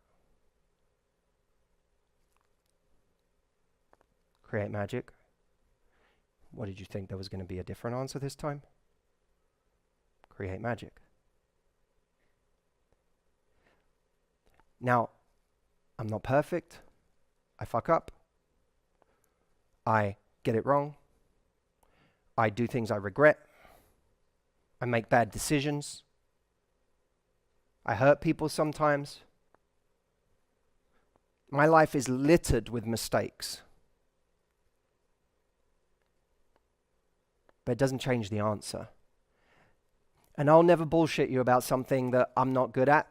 Create magic. What did you think? There was going to be a different answer this time? Create magic. Now, I'm not perfect. I fuck up. I get it wrong. I do things I regret. I make bad decisions. I hurt people sometimes. My life is littered with mistakes. But it doesn't change the answer. And I'll never bullshit you about something that I'm not good at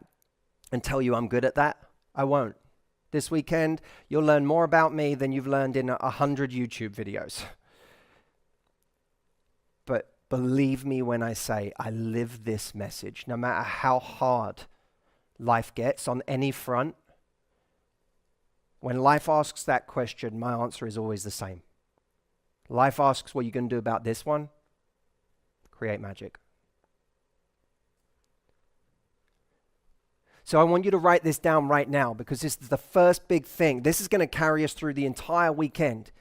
and tell you I'm good at that. I won't. This weekend, you'll learn more about me than you've learned in 100 YouTube videos. But believe me when I say I live this message. No matter how hard life gets on any front, when life asks that question, my answer is always the same. Life asks, what are you going to do about this one? Create magic. So I want you to write this down right now, because this is the first big thing. This is going to carry us through the entire weekend,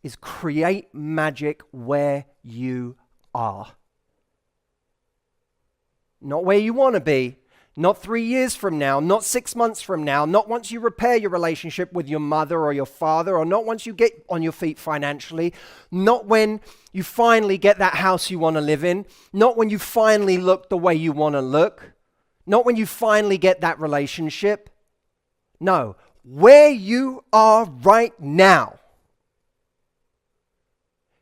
is create magic where you are. Not where you want to be, not 3 years from now, not 6 months from now, not once you repair your relationship with your mother or your father, or not once you get on your feet financially, not when you finally get that house you want to live in, not when you finally look the way you want to look, not when you finally get that relationship. No, where you are right now.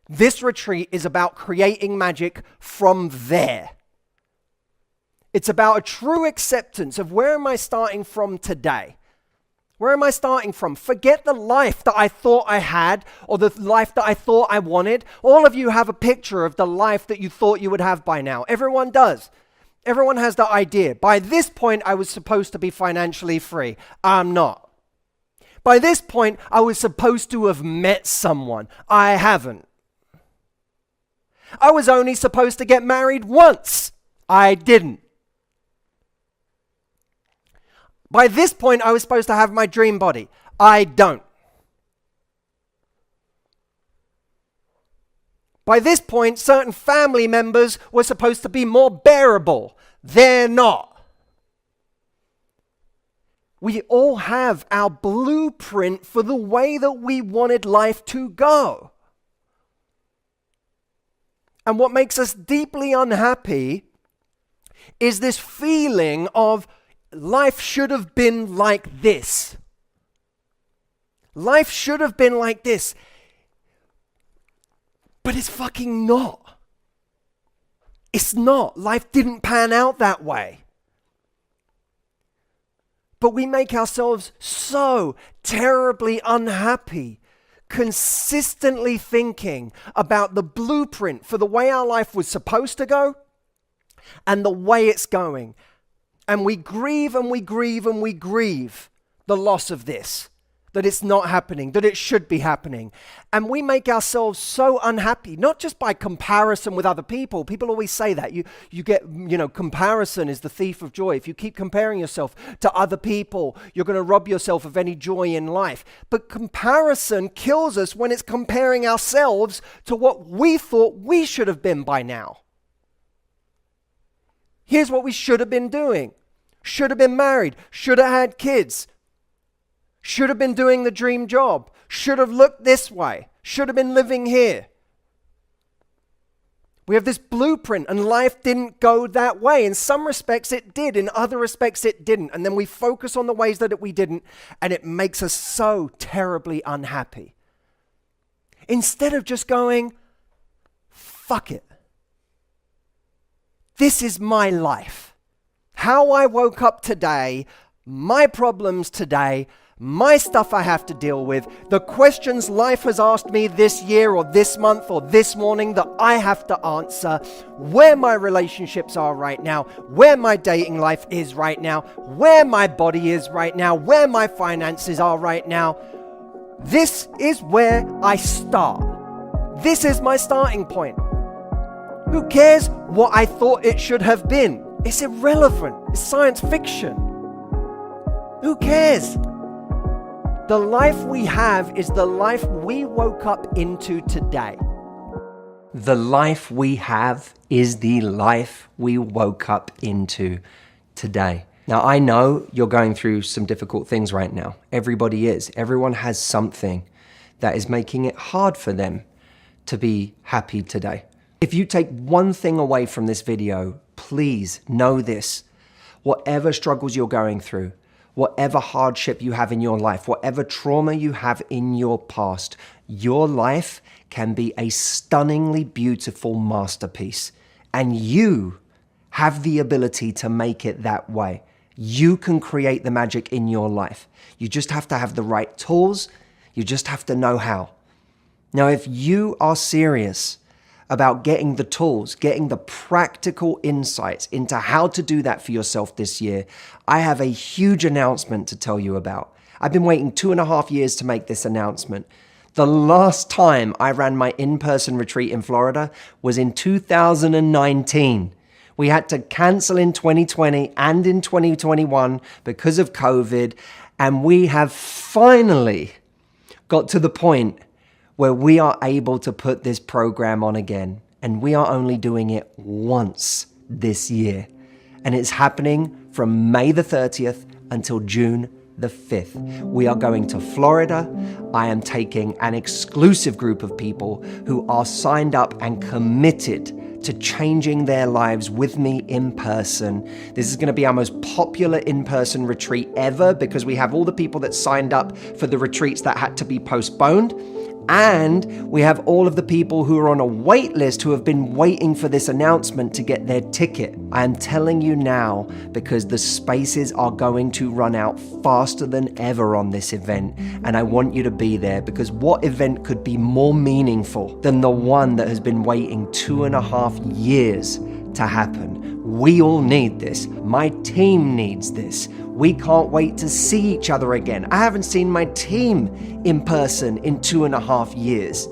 This retreat is about creating magic from there. It's about a true acceptance of where am I starting from today? Where am I starting from? Forget the life that I thought I had or the life that I thought I wanted. All of you have a picture of the life that you thought you would have by now. Everyone does. Everyone has the idea. By this point, I was supposed to be financially free. I'm not. By this point, I was supposed to have met someone. I haven't. I was only supposed to get married once. I didn't. By this point, I was supposed to have my dream body. I don't. By this point, certain family members were supposed to be more bearable. They're not. We all have our blueprint for the way that we wanted life to go. And what makes us deeply unhappy is this feeling of life should have been like this. Life should have been like this. But it's fucking not. It's not. Life didn't pan out that way. But we make ourselves so terribly unhappy, consistently thinking about the blueprint for the way our life was supposed to go and the way it's going. And we grieve and we grieve and we grieve the loss of this. That it's not happening, that it should be happening. And we make ourselves so unhappy, not just by comparison with other people. People always say that. You get, comparison is the thief of joy. If you keep comparing yourself to other people, you're going to rob yourself of any joy in life. But comparison kills us when it's comparing ourselves to what we thought we should have been by now. Here's what we should have been doing. Should have been married. Should have had kids. Should have been doing the dream job. Should have looked this way. Should have been living here. We have this blueprint and life didn't go that way. In some respects it did. In other respects it didn't. And then we focus on the ways that we didn't, and it makes us so terribly unhappy. Instead of just going, fuck it. This is my life. How I woke up today, my problems today, my stuff I have to deal with, the questions life has asked me this year or this month or this morning that I have to answer, where my relationships are right now, where my dating life is right now, where my body is right now, where my finances are right now. This is where I start. This is my starting point. Who cares what I thought it should have been? It's irrelevant. It's science fiction. Who cares? The life we have is the life we woke up into today. The life we have is the life we woke up into today. Now, I know you're going through some difficult things right now. Everybody is. Everyone has something that is making it hard for them to be happy today. If you take one thing away from this video, please know this. Whatever struggles you're going through, whatever hardship you have in your life, whatever trauma you have in your past, your life can be a stunningly beautiful masterpiece. And you have the ability to make it that way. You can create the magic in your life. You just have to have the right tools. You just have to know how. Now, if you are serious about getting the tools, getting the practical insights into how to do that for yourself this year, I have a huge announcement to tell you about. I've been waiting 2.5 years to make this announcement. The last time I ran my in-person retreat in Florida was in 2019. We had to cancel in 2020 and in 2021 because of COVID, and we have finally got to the point where we are able to put this program on again. And we are only doing it once this year. And it's happening from May the 30th until June the 5th. We are going to Florida. I am taking an exclusive group of people who are signed up and committed to changing their lives with me in person. This is going to be our most popular in-person retreat ever because we have all the people that signed up for the retreats that had to be postponed. And we have all of the people who are on a wait list who have been waiting for this announcement to get their ticket. I am telling you now because the spaces are going to run out faster than ever on this event. And I want you to be there because what event could be more meaningful than the one that has been waiting 2.5 years to happen? We all need this. My team needs this. We can't wait to see each other again. I haven't seen my team in person in 2.5 years.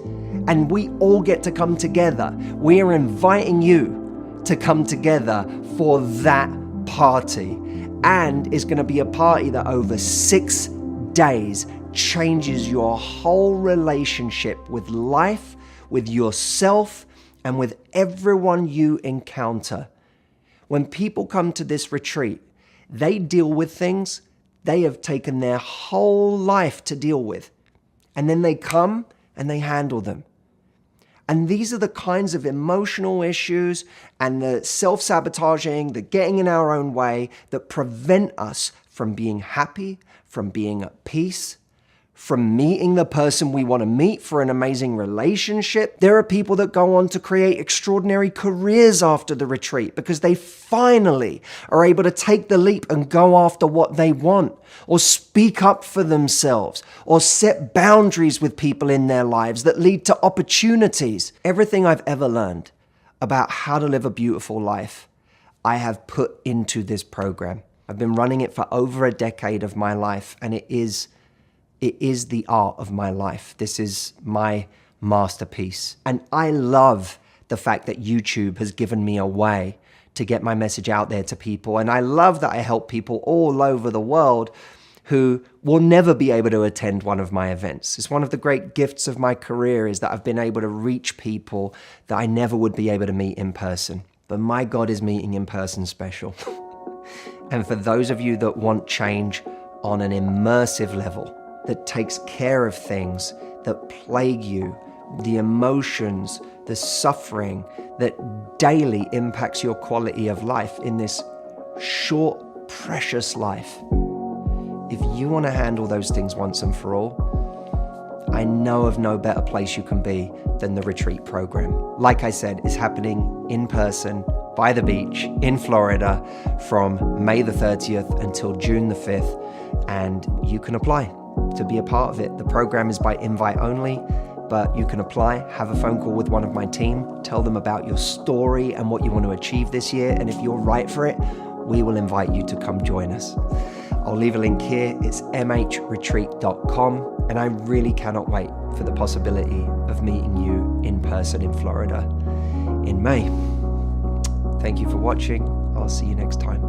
And we all get to come together. We are inviting you to come together for that party. And it's going to be a party that over 6 days changes your whole relationship with life, with yourself, and with everyone you encounter. When people come to this retreat, they deal with things they have taken their whole life to deal with. And then they come and they handle them. And these are the kinds of emotional issues and the self-sabotaging, the getting in our own way that prevent us from being happy, from being at peace, from meeting the person we want to meet for an amazing relationship. There are people that go on to create extraordinary careers after the retreat because they finally are able to take the leap and go after what they want, or speak up for themselves, or set boundaries with people in their lives that lead to opportunities. Everything I've ever learned about how to live a beautiful life, I have put into this program. I've been running it for over a decade of my life, and it is the art of my life. This is my masterpiece. And I love the fact that YouTube has given me a way to get my message out there to people. And I love that I help people all over the world who will never be able to attend one of my events. It's one of the great gifts of my career is that I've been able to reach people that I never would be able to meet in person. But my God, is meeting in person special. And for those of you that want change on an immersive level, that takes care of things that plague you, the emotions, the suffering that daily impacts your quality of life in this short, precious life. If you want to handle those things once and for all, I know of no better place you can be than the retreat program. Like I said, it's happening in person by the beach in Florida from May the 30th until June the 5th, and you can apply to be a part of it. The program is by invite only, but you can apply, have a phone call with one of my team, tell them about your story and what you want to achieve this year, and if you're right for it, we will invite you to come join us. I'll leave a link here. It's mhretreat.com, and I really cannot wait for the possibility of meeting you in person in Florida in May. Thank you for watching. I'll see you next time.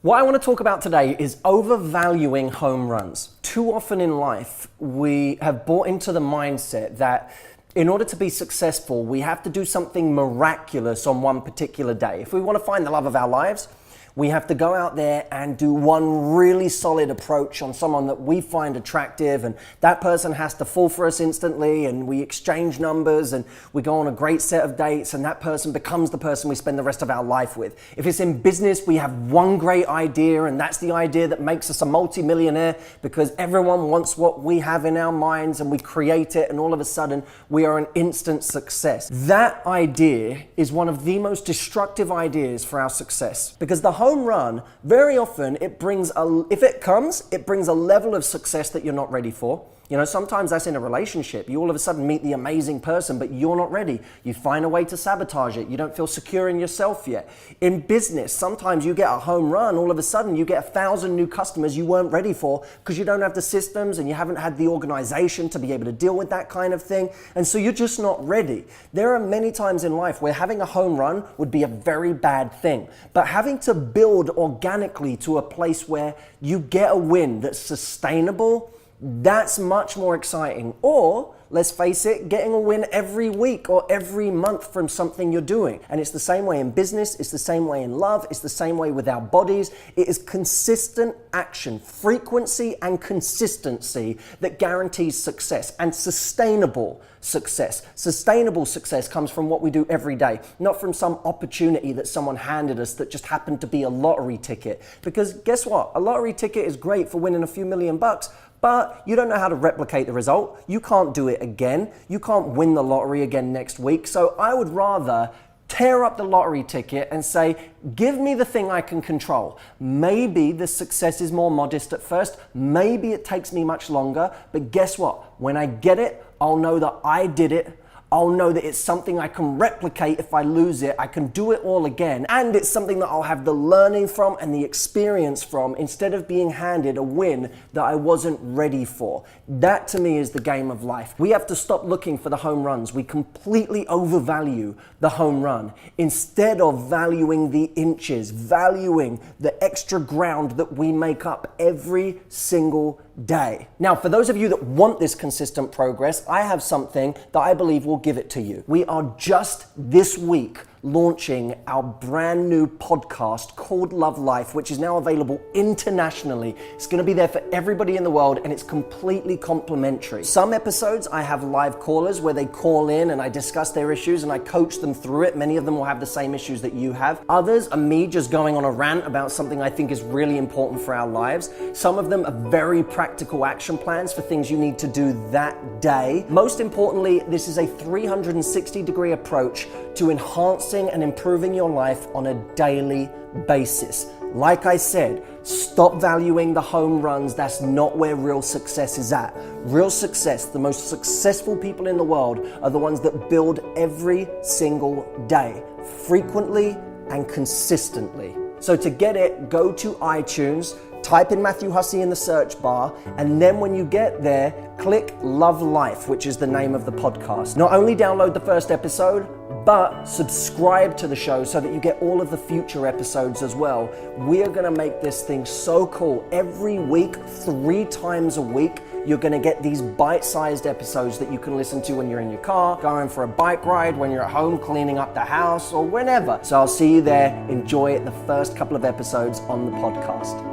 What I want to talk about today is overvaluing home runs. Too often in life, we have bought into the mindset that in order to be successful, we have to do something miraculous on one particular day. If we want to find the love of our lives, we have to go out there and do one really solid approach on someone that we find attractive, and that person has to fall for us instantly, and we exchange numbers and we go on a great set of dates, and that person becomes the person we spend the rest of our life with. If it's in business, we have one great idea, and that's the idea that makes us a multi-millionaire because everyone wants what we have in our minds, and we create it, and all of a sudden we are an instant success. That idea is one of the most destructive ideas for our success, because the home run, very often it brings if it comes, it brings a level of success that you're not ready for. You know, sometimes that's in a relationship. You all of a sudden meet the amazing person, but you're not ready. You find a way to sabotage it. You don't feel secure in yourself yet. In business, sometimes you get a home run. All of a sudden, you get 1,000 new customers you weren't ready for because you don't have the systems and you haven't had the organization to be able to deal with that kind of thing. And so you're just not ready. There are many times in life where having a home run would be a very bad thing. But having to build organically to a place where you get a win that's sustainable, that's much more exciting. Or, let's face it, getting a win every week or every month from something you're doing. And it's the same way in business, it's the same way in love, it's the same way with our bodies. It is consistent action, frequency and consistency that guarantees success and sustainable success. Sustainable success comes from what we do every day, not from some opportunity that someone handed us that just happened to be a lottery ticket. Because guess what? A lottery ticket is great for winning a few $1,000,000, but you don't know how to replicate the result. You can't do it again. You can't win the lottery again next week. So I would rather tear up the lottery ticket and say, give me the thing I can control. Maybe the success is more modest at first. Maybe it takes me much longer. But guess what? When I get it, I'll know that I did it. I'll know that it's something I can replicate if I lose it. I can do it all again. And it's something that I'll have the learning from and the experience from instead of being handed a win that I wasn't ready for. That to me is the game of life. We have to stop looking for the home runs. We completely overvalue the home run instead of valuing the inches, valuing the extra ground that we make up every single day. Now, for those of you that want this consistent progress, I have something that I believe will give it to you. We are just this week launching our brand new podcast called Love Life, which is now available internationally. It's going to be there for everybody in the world, and it's completely complimentary. Some episodes I have live callers where they call in and I discuss their issues and I coach them through it. Many of them will have the same issues that you have. Others are me just going on a rant about something I think is really important for our lives. Some of them are very practical action plans for things you need to do that day. Most importantly, this is a 360-degree approach to enhancing and improving your life on a daily basis. Like I said, stop valuing the home runs. That's not where real success is at. Real success, the most successful people in the world are the ones that build every single day, frequently and consistently. So to get it, go to iTunes, type in Matthew Hussey in the search bar, and then when you get there, click Love Life, which is the name of the podcast. Not only download the first episode, but subscribe to the show so that you get all of the future episodes as well. We are going to make this thing so cool. Every week, 3 times a week, you're going to get these bite-sized episodes that you can listen to when you're in your car, going for a bike ride, when you're at home cleaning up the house, or whenever. So I'll see you there. Enjoy the first couple of episodes on the podcast.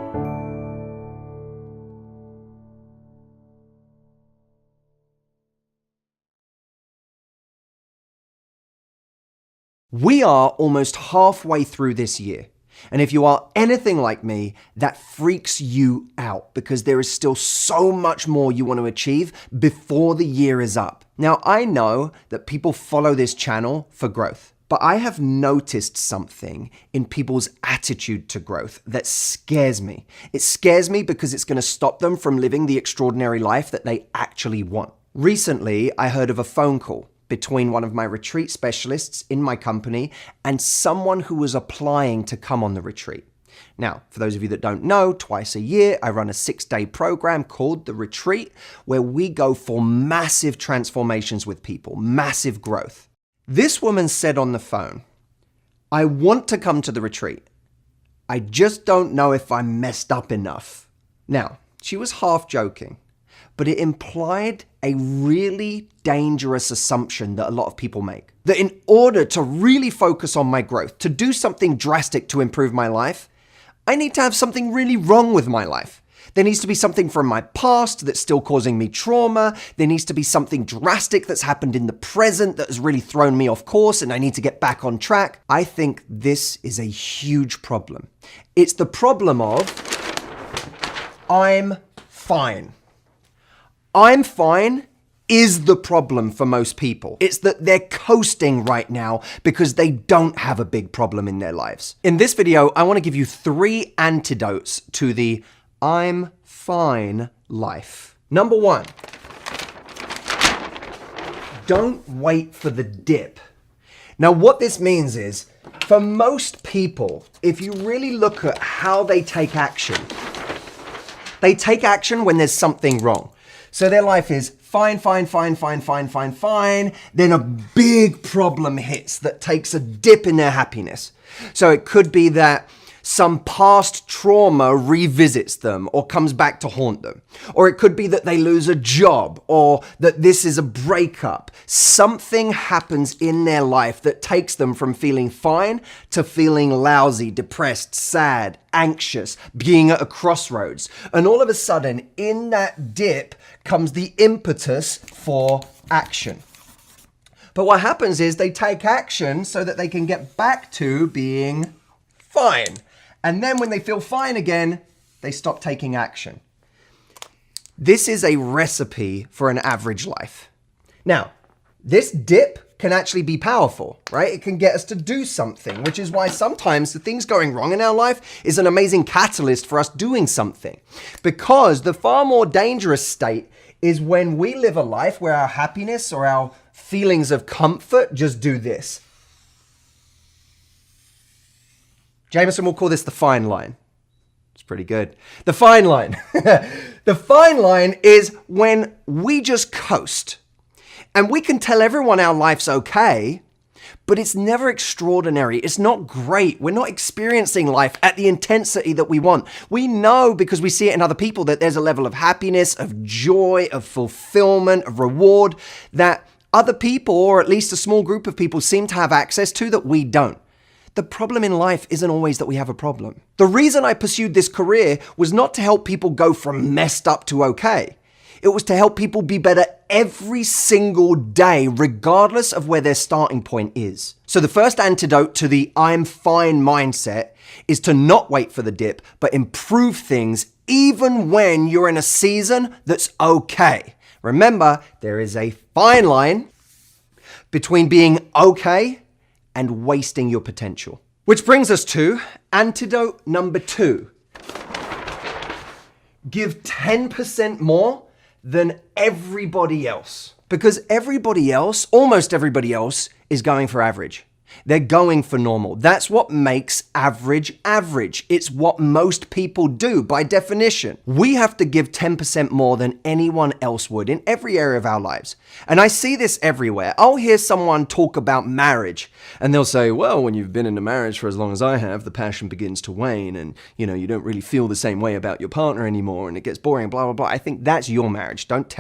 We are almost halfway through this year. And if you are anything like me, that freaks you out because there is still so much more you want to achieve before the year is up. Now, I know that people follow this channel for growth, but I have noticed something in people's attitude to growth that scares me. It scares me because it's going to stop them from living the extraordinary life that they actually want. Recently, I heard of a phone call between one of my retreat specialists in my company and someone who was applying to come on the retreat. Now, for those of you that don't know, twice a year, I run a 6-day program called The Retreat, where we go for massive transformations with people, massive growth. This woman said on the phone, I want to come to the retreat. I just don't know if I'm messed up enough. Now, she was half joking, but it implied a really dangerous assumption that a lot of people make. That in order to really focus on my growth, to do something drastic to improve my life, I need to have something really wrong with my life. There needs to be something from my past that's still causing me trauma. There needs to be something drastic that's happened in the present that has really thrown me off course and I need to get back on track. I think this is a huge problem. It's the problem of I'm fine. I'm fine is the problem for most people. It's that they're coasting right now because they don't have a big problem in their lives. In this video, I want to give you 3 antidotes to the I'm fine life. Number 1, don't wait for the dip. Now, what this means is, for most people, if you really look at how they take action when there's something wrong. So their life is fine. Then a big problem hits that takes a dip in their happiness. So it could be that some past trauma revisits them or comes back to haunt them. Or it could be that they lose a job or that this is a breakup. Something happens in their life that takes them from feeling fine to feeling lousy, depressed, sad, anxious, being at a crossroads. And all of a sudden, in that dip comes the impetus for action. But what happens is they take action so that they can get back to being fine. And then when they feel fine again, they stop taking action. This is a recipe for an average life. Now, this dip can actually be powerful, right? It can get us to do something, which is why sometimes the things going wrong in our life is an amazing catalyst for us doing something. Because the far more dangerous state is when we live a life where our happiness or our feelings of comfort just do this. Jameson will call this the fine line. It's pretty good. The fine line. The fine line is when we just coast. And we can tell everyone our life's okay, but it's never extraordinary. It's not great. We're not experiencing life at the intensity that we want. We know because we see it in other people that there's a level of happiness, of joy, of fulfillment, of reward that other people, or at least a small group of people, seem to have access to that we don't. The problem in life isn't always that we have a problem. The reason I pursued this career was not to help people go from messed up to okay. It was to help people be better every single day, regardless of where their starting point is. So the first antidote to the I'm fine mindset is to not wait for the dip, but improve things even when you're in a season that's okay. Remember, there is a fine line between being okay and wasting your potential. Which brings us to antidote number 2. Give 10% more than everybody else. Because everybody else, almost everybody else, is going for average. They're going for normal. That's what makes average average. It's what most people do by definition. We have to give 10% more than anyone else would in every area of our lives. And I see this everywhere. I'll hear someone talk about marriage and they'll say, well, when you've been in a marriage for as long as I have, the passion begins to wane and, you don't really feel the same way about your partner anymore and it gets boring, blah, blah, blah. I think that's your marriage. Don't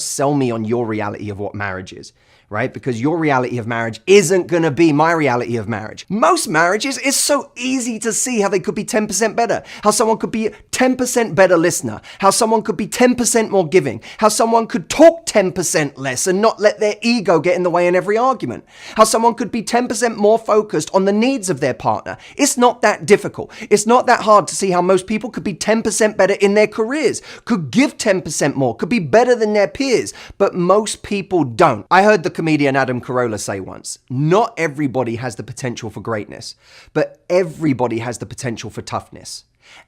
sell me on your reality of what marriage is. Right? Because your reality of marriage isn't going to be my reality of marriage. Most marriages, it's so easy to see how they could be 10% better, how someone could be 10% better listener, how someone could be 10% more giving, how someone could talk 10% less and not let their ego get in the way in every argument, how someone could be 10% more focused on the needs of their partner. It's not that difficult. It's not that hard to see how most people could be 10% better in their careers, could give 10% more, could be better than their peers, but most people don't. I heard the comedian Adam Carolla say once, not everybody has the potential for greatness, but everybody has the potential for toughness.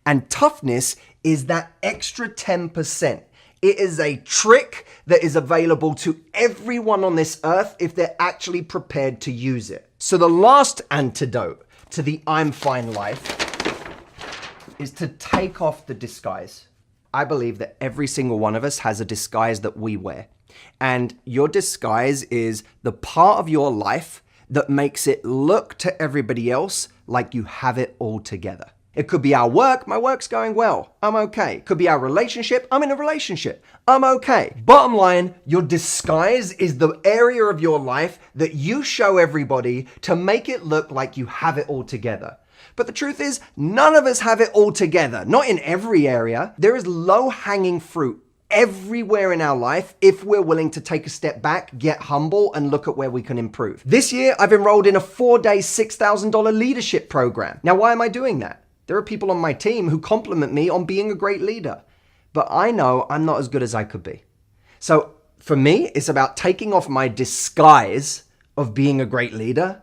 And toughness is that extra 10%. It is a trick that is available to everyone on this earth if they're actually prepared to use it. So the last antidote to the I'm fine life is to take off the disguise. I believe that every single one of us has a disguise that we wear. And your disguise is the part of your life that makes it look to everybody else like you have it all together. It could be our work, my work's going well, I'm okay. It could be our relationship, I'm in a relationship, I'm okay. Bottom line, your disguise is the area of your life that you show everybody to make it look like you have it all together. But the truth is, none of us have it all together, not in every area. There is low-hanging fruit everywhere in our life if we're willing to take a step back, get humble, and look at where we can improve. This year, I've enrolled in a 4-day, $6,000 leadership program. Now, why am I doing that? There are people on my team who compliment me on being a great leader, but I know I'm not as good as I could be. So for me, it's about taking off my disguise of being a great leader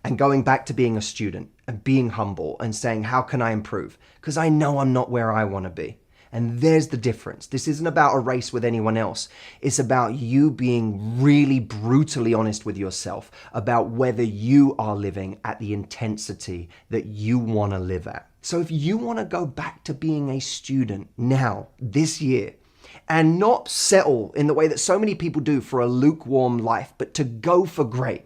and going back to being a student and being humble and saying, how can I improve? Because I know I'm not where I want to be. And there's the difference. This isn't about a race with anyone else. It's about you being really brutally honest with yourself about whether you are living at the intensity that you want to live at. So if you want to go back to being a student now, this year, and not settle in the way that so many people do for a lukewarm life, but to go for great,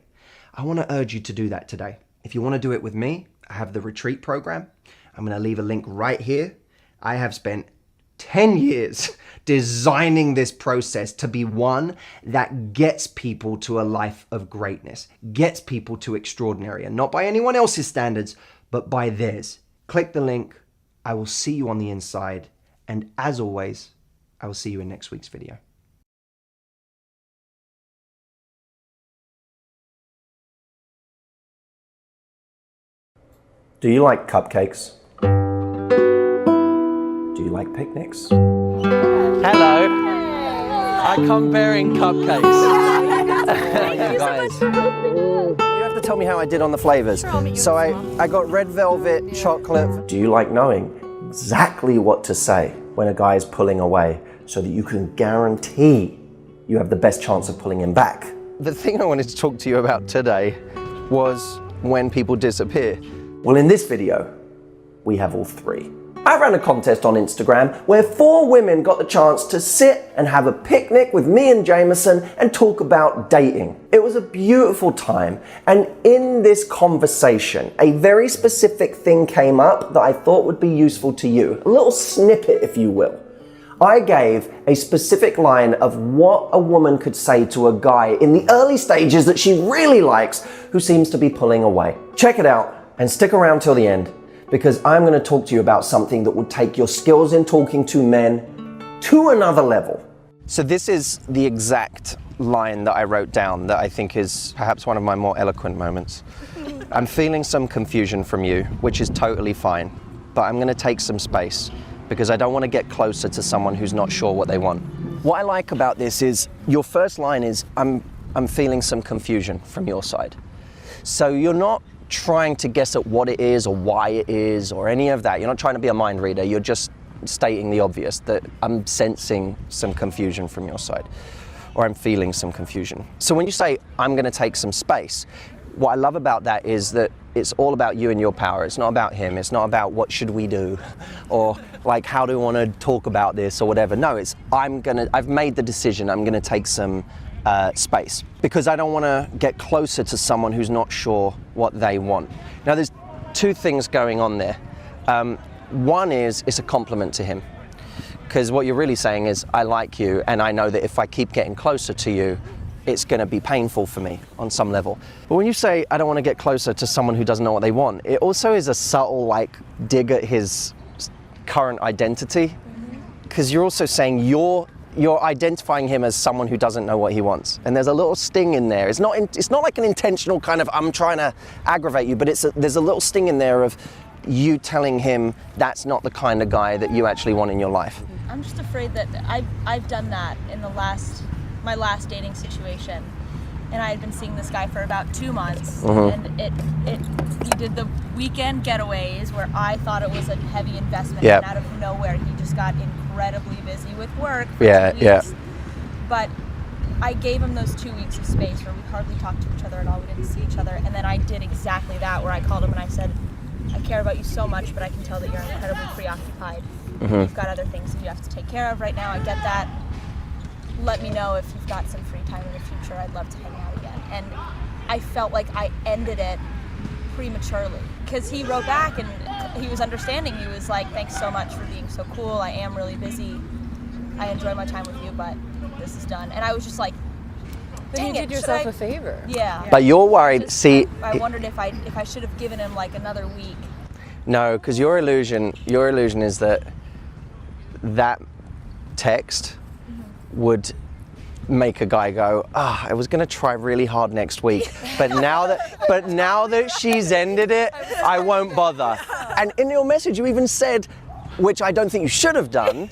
I want to urge you to do that today. If you want to do it with me, I have the retreat program. I'm going to leave a link right here. I have spent 10 years designing this process to be one that gets people to a life of greatness, gets people to extraordinary, and not by anyone else's standards, but by theirs. Click the link. I will see you on the inside. And as always, I will see you in next week's video. Do you like cupcakes? Do you like picnics? Hello. I come bearing cupcakes. You guys. You have to tell me how I did on the flavors. So I got red velvet, chocolate. Do you like knowing exactly what to say when a guy is pulling away so that you can guarantee you have the best chance of pulling him back? The thing I wanted to talk to you about today was when people disappear. Well, in this video, we have all three. I ran a contest on Instagram where 4 women got the chance to sit and have a picnic with me and Jameson and talk about dating. It was a beautiful time, and in this conversation, a very specific thing came up that I thought would be useful to you. A little snippet, if you will. I gave a specific line of what a woman could say to a guy in the early stages that she really likes who seems to be pulling away. Check it out and stick around till the end, because I'm going to talk to you about something that would take your skills in talking to men to another level. So this is the exact line that I wrote down that I think is perhaps one of my more eloquent moments. I'm feeling some confusion from you, which is totally fine, but I'm going to take some space because I don't want to get closer to someone who's not sure what they want. What I like about this is your first line is, I'm feeling some confusion from your side. So you're not trying to guess at what it is or why it is or any of that. You're not trying to be a mind reader. You're just stating the obvious, that I'm sensing some confusion from your side, or I'm feeling some confusion. So when you say, I'm going to take some space, what I love about that is that it's all about you and your power. It's not about him. It's not about what should we do or like how do we want to talk about this or whatever. No, it's I've made the decision. I'm going to take some space because I don't want to get closer to someone who's not sure what they want. Now there's 2 things going on there. One is it's a compliment to him, because what you're really saying is I like you and I know that if I keep getting closer to you, it's going to be painful for me on some level. But when you say I don't want to get closer to someone who doesn't know what they want, it also is a subtle like dig at his current identity, because you're also saying you're identifying him as someone who doesn't know what he wants. And there's a little sting in there. It's not like an intentional kind of, I'm trying to aggravate you, but there's a little sting in there of you telling him that's not the kind of guy that you actually want in your life. I'm just afraid that I've done that in my last dating situation. And I had been seeing this guy for about 2 months. And he did weekend getaways where I thought it was a heavy investment, Yep. and out of nowhere he just got incredibly busy with work for Yeah, 2 yeah. weeks. But I gave him those 2 weeks of space where we hardly talked to each other at all, we didn't see each other, and then I did exactly that, where I called him and I said, I care about you so much, but I can tell that you're incredibly preoccupied. Mhm. You've got other things that you have to take care of right now, I get that. Let me know if you've got some free time in the future, I'd love to hang out again. And I felt like I ended it prematurely, because he wrote back and he was understanding. He was like, thanks so much for being so cool, I am really busy, I enjoy my time with you, but this is done. And I was just like, Then you dang did it, yourself should I- a favor. Yeah. But you're worried. See, I wondered if I should have given him like another week. no, because your illusion is that text would make a guy go, I was gonna try really hard next week, but now that she's ended it, I won't bother. And in your message, you even said, which I don't think you should have done,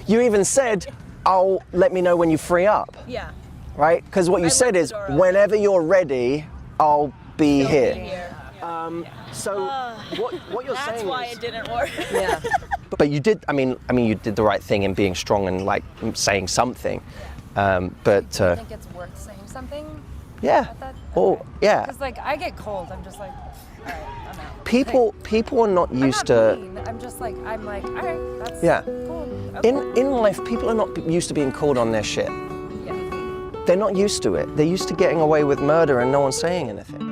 you even said, "Oh, let me know when you free up." Yeah. Right? Because what you said is, whenever you're ready, I'll be here. So what you're That's saying why is, it didn't work. Yeah. but you did. I mean, you did the right thing in being strong and like saying something. But Do you think it's worth saying something? yeah. Yeah. Because like I get cold. I'm just like, all right, I'm out. People are not used to. Mean. I'm just like, all right, that's Yeah. cool. Okay. In life, people are not used to being called on their shit. They're not used to it. They're used to getting away with murder and no one saying anything.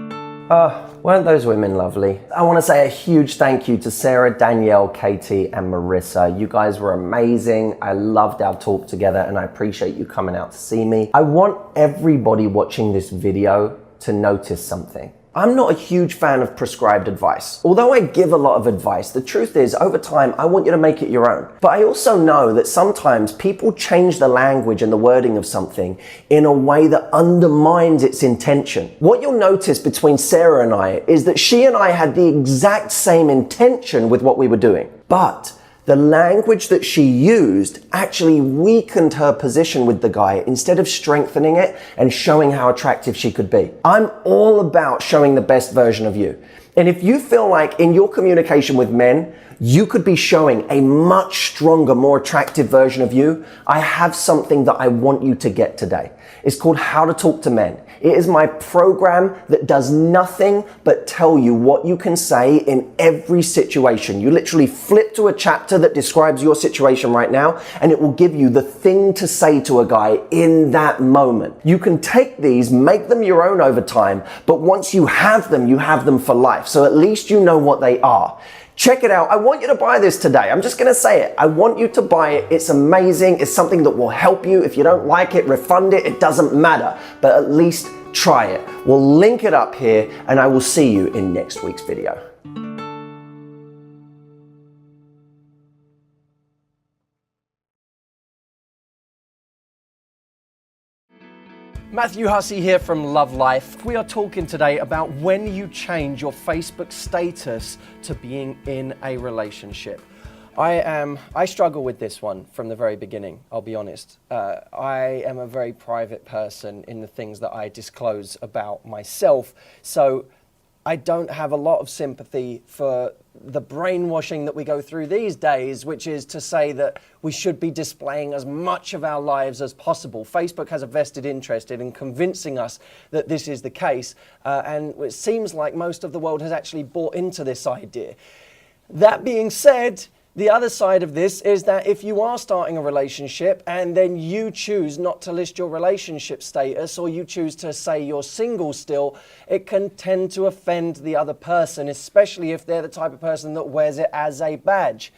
Weren't those women lovely? I want to say a huge thank you to Sarah, Danielle, Katie, and Marissa. You guys were amazing. I loved our talk together and I appreciate you coming out to see me. I want everybody watching this video to notice something. I'm not a huge fan of prescribed advice. Although I give a lot of advice, the truth is, over time, I want you to make it your own. But I also know that sometimes people change the language and the wording of something in a way that undermines its intention. What you'll notice between Sarah and I is that she and I had the exact same intention with what we were doing. But the language that she used actually weakened her position with the guy instead of strengthening it and showing how attractive she could be. I'm all about showing the best version of you. And if you feel like in your communication with men, you could be showing a much stronger, more attractive version of you, I have something that I want you to get today. It's called How to Talk to Men. It is my program that does nothing but tell you what you can say in every situation. You literally flip to a chapter that describes your situation right now, and it will give you the thing to say to a guy in that moment. You can take these, make them your own over time, but once you have them for life. So at least you know what they are. Check it out. I want you to buy this today. I'm just going to say it. I want you to buy it. It's amazing. It's something that will help you. If you don't like it, refund it. It doesn't matter. But at least try it. We'll link it up here and I will see you in next week's video. Matthew Hussey here from Love Life. We are talking today about when you change your Facebook status to being in a relationship. I struggle with this one from the very beginning, I'll be honest. I am a very private person in the things that I disclose about myself, so I don't have a lot of sympathy for the brainwashing that we go through these days, which is to say that we should be displaying as much of our lives as possible. Facebook has a vested interest in convincing us that this is the case, and it seems like most of the world has actually bought into this idea. That being said, the other side of this is that if you are starting a relationship and then you choose not to list your relationship status, or you choose to say you're single still, it can tend to offend the other person, especially if they're the type of person that wears it as a badge.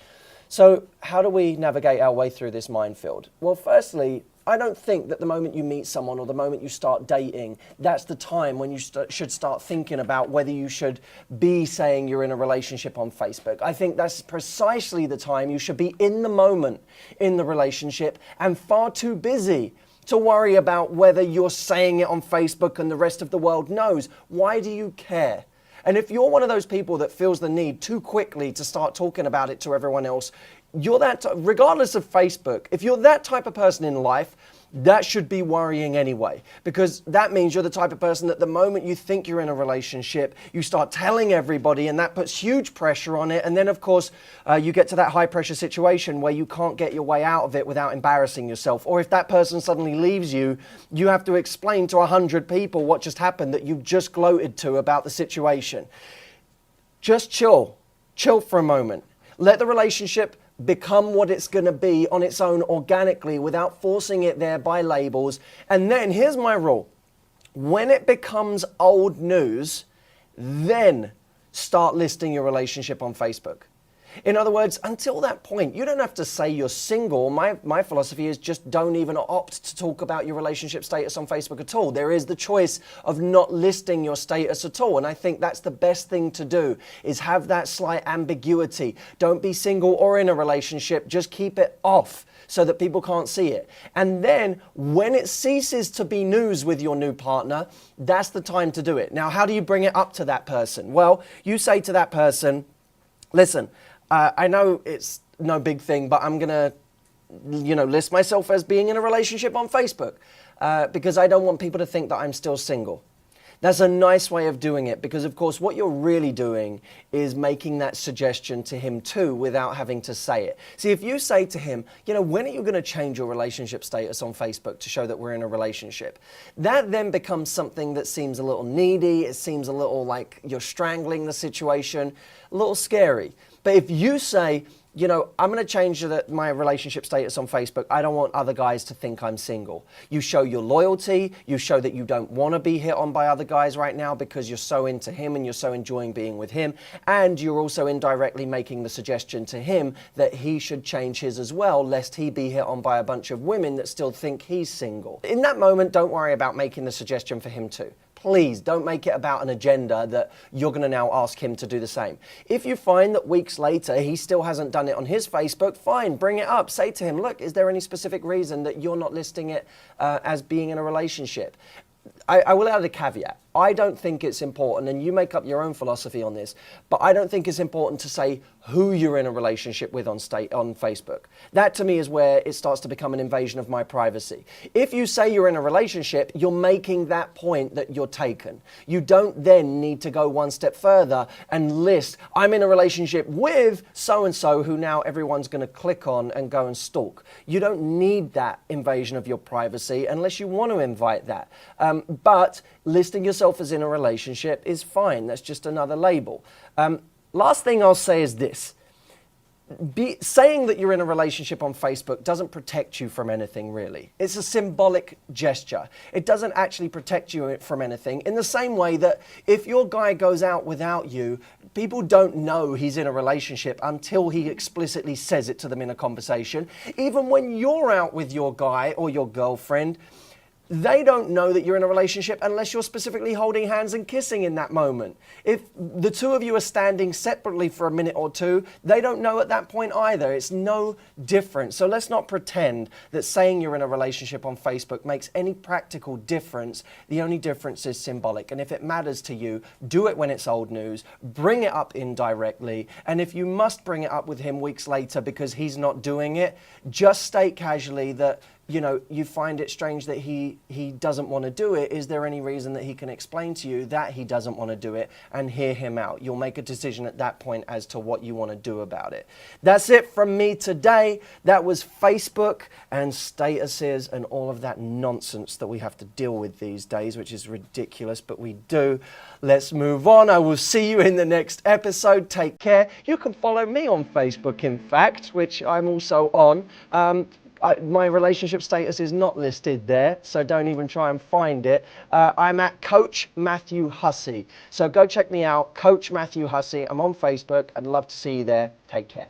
So how do we navigate our way through this minefield? Well, firstly, I don't think that the moment you meet someone or the moment you start dating, that's the time when you should start thinking about whether you should be saying you're in a relationship on Facebook. I think that's precisely the time you should be in the moment in the relationship and far too busy to worry about whether you're saying it on Facebook and the rest of the world knows. Why do you care? And if you're one of those people that feels the need too quickly to start talking about it to everyone else, you're that, regardless of Facebook, if you're that type of person in life, That should be worrying anyway, because that means you're the type of person that the moment you think you're in a relationship, you start telling everybody, and that puts huge pressure on it. And then, of course, you get to that high pressure situation where you can't get your way out of it without embarrassing yourself. Or if that person suddenly leaves you, you have to explain to 100 people what just happened that you've just gloated to about the situation. Just chill. Chill for a moment. Let the relationship become what it's going to be on its own organically without forcing it there by labels. And then here's my rule. When it becomes old news, then start listing your relationship on Facebook. In other words, until that point, you don't have to say you're single. My philosophy is just don't even opt to talk about your relationship status on Facebook at all. There is the choice of not listing your status at all. And I think that's the best thing to do, is have that slight ambiguity. Don't be single or in a relationship. Just keep it off so that people can't see it. And then when it ceases to be news with your new partner, that's the time to do it. Now, how do you bring it up to that person? Well, you say to that person, listen, I know it's no big thing, but I'm going to, list myself as being in a relationship on Facebook because I don't want people to think that I'm still single. That's a nice way of doing it because, of course, what you're really doing is making that suggestion to him too without having to say it. See, if you say to him, when are you going to change your relationship status on Facebook to show that we're in a relationship? That then becomes something that seems a little needy. It seems a little like you're strangling the situation, a little scary. But if you say, I'm going to change my relationship status on Facebook. I don't want other guys to think I'm single. You show your loyalty. You show that you don't want to be hit on by other guys right now because you're so into him and you're so enjoying being with him. And you're also indirectly making the suggestion to him that he should change his as well, lest he be hit on by a bunch of women that still think he's single. In that moment, don't worry about making the suggestion for him too. Please don't make it about an agenda that you're going to now ask him to do the same. If you find that weeks later he still hasn't done it on his Facebook, fine, bring it up. Say to him, look, is there any specific reason that you're not listing it as being in a relationship? I will add a caveat. I don't think it's important, and you make up your own philosophy on this, but I don't think it's important to say who you're in a relationship with on Facebook. That to me is where it starts to become an invasion of my privacy. If you say you're in a relationship, you're making that point that you're taken. You don't then need to go one step further and list, I'm in a relationship with so-and-so who now everyone's going to click on and go and stalk. You don't need that invasion of your privacy unless you want to invite that. But listing yourself as in a relationship is fine. That's just another label. Last thing I'll say is this. Saying that you're in a relationship on Facebook doesn't protect you from anything, really. It's a symbolic gesture. It doesn't actually protect you from anything, in the same way that if your guy goes out without you, people don't know he's in a relationship until he explicitly says it to them in a conversation. Even when you're out with your guy or your girlfriend, they don't know that you're in a relationship unless you're specifically holding hands and kissing in that moment. If the two of you are standing separately for a minute or two, they don't know at that point either. It's no different. So let's not pretend that saying you're in a relationship on Facebook makes any practical difference. The only difference is symbolic. And if it matters to you, do it when it's old news. Bring it up indirectly. And if you must bring it up with him weeks later because he's not doing it, just state casually that you find it strange that he doesn't want to do it. Is there any reason that he can explain to you that he doesn't want to do it, and hear him out? You'll make a decision at that point as to what you want to do about it. That's it from me today. That was Facebook and statuses and all of that nonsense that we have to deal with these days, which is ridiculous, but we do. Let's move on. I will see you in the next episode. Take care. You can follow me on Facebook, in fact, which I'm also on. My relationship status is not listed there, so don't even try and find it. I'm at Coach Matthew Hussey. So go check me out, Coach Matthew Hussey. I'm on Facebook. I'd love to see you there. Take care.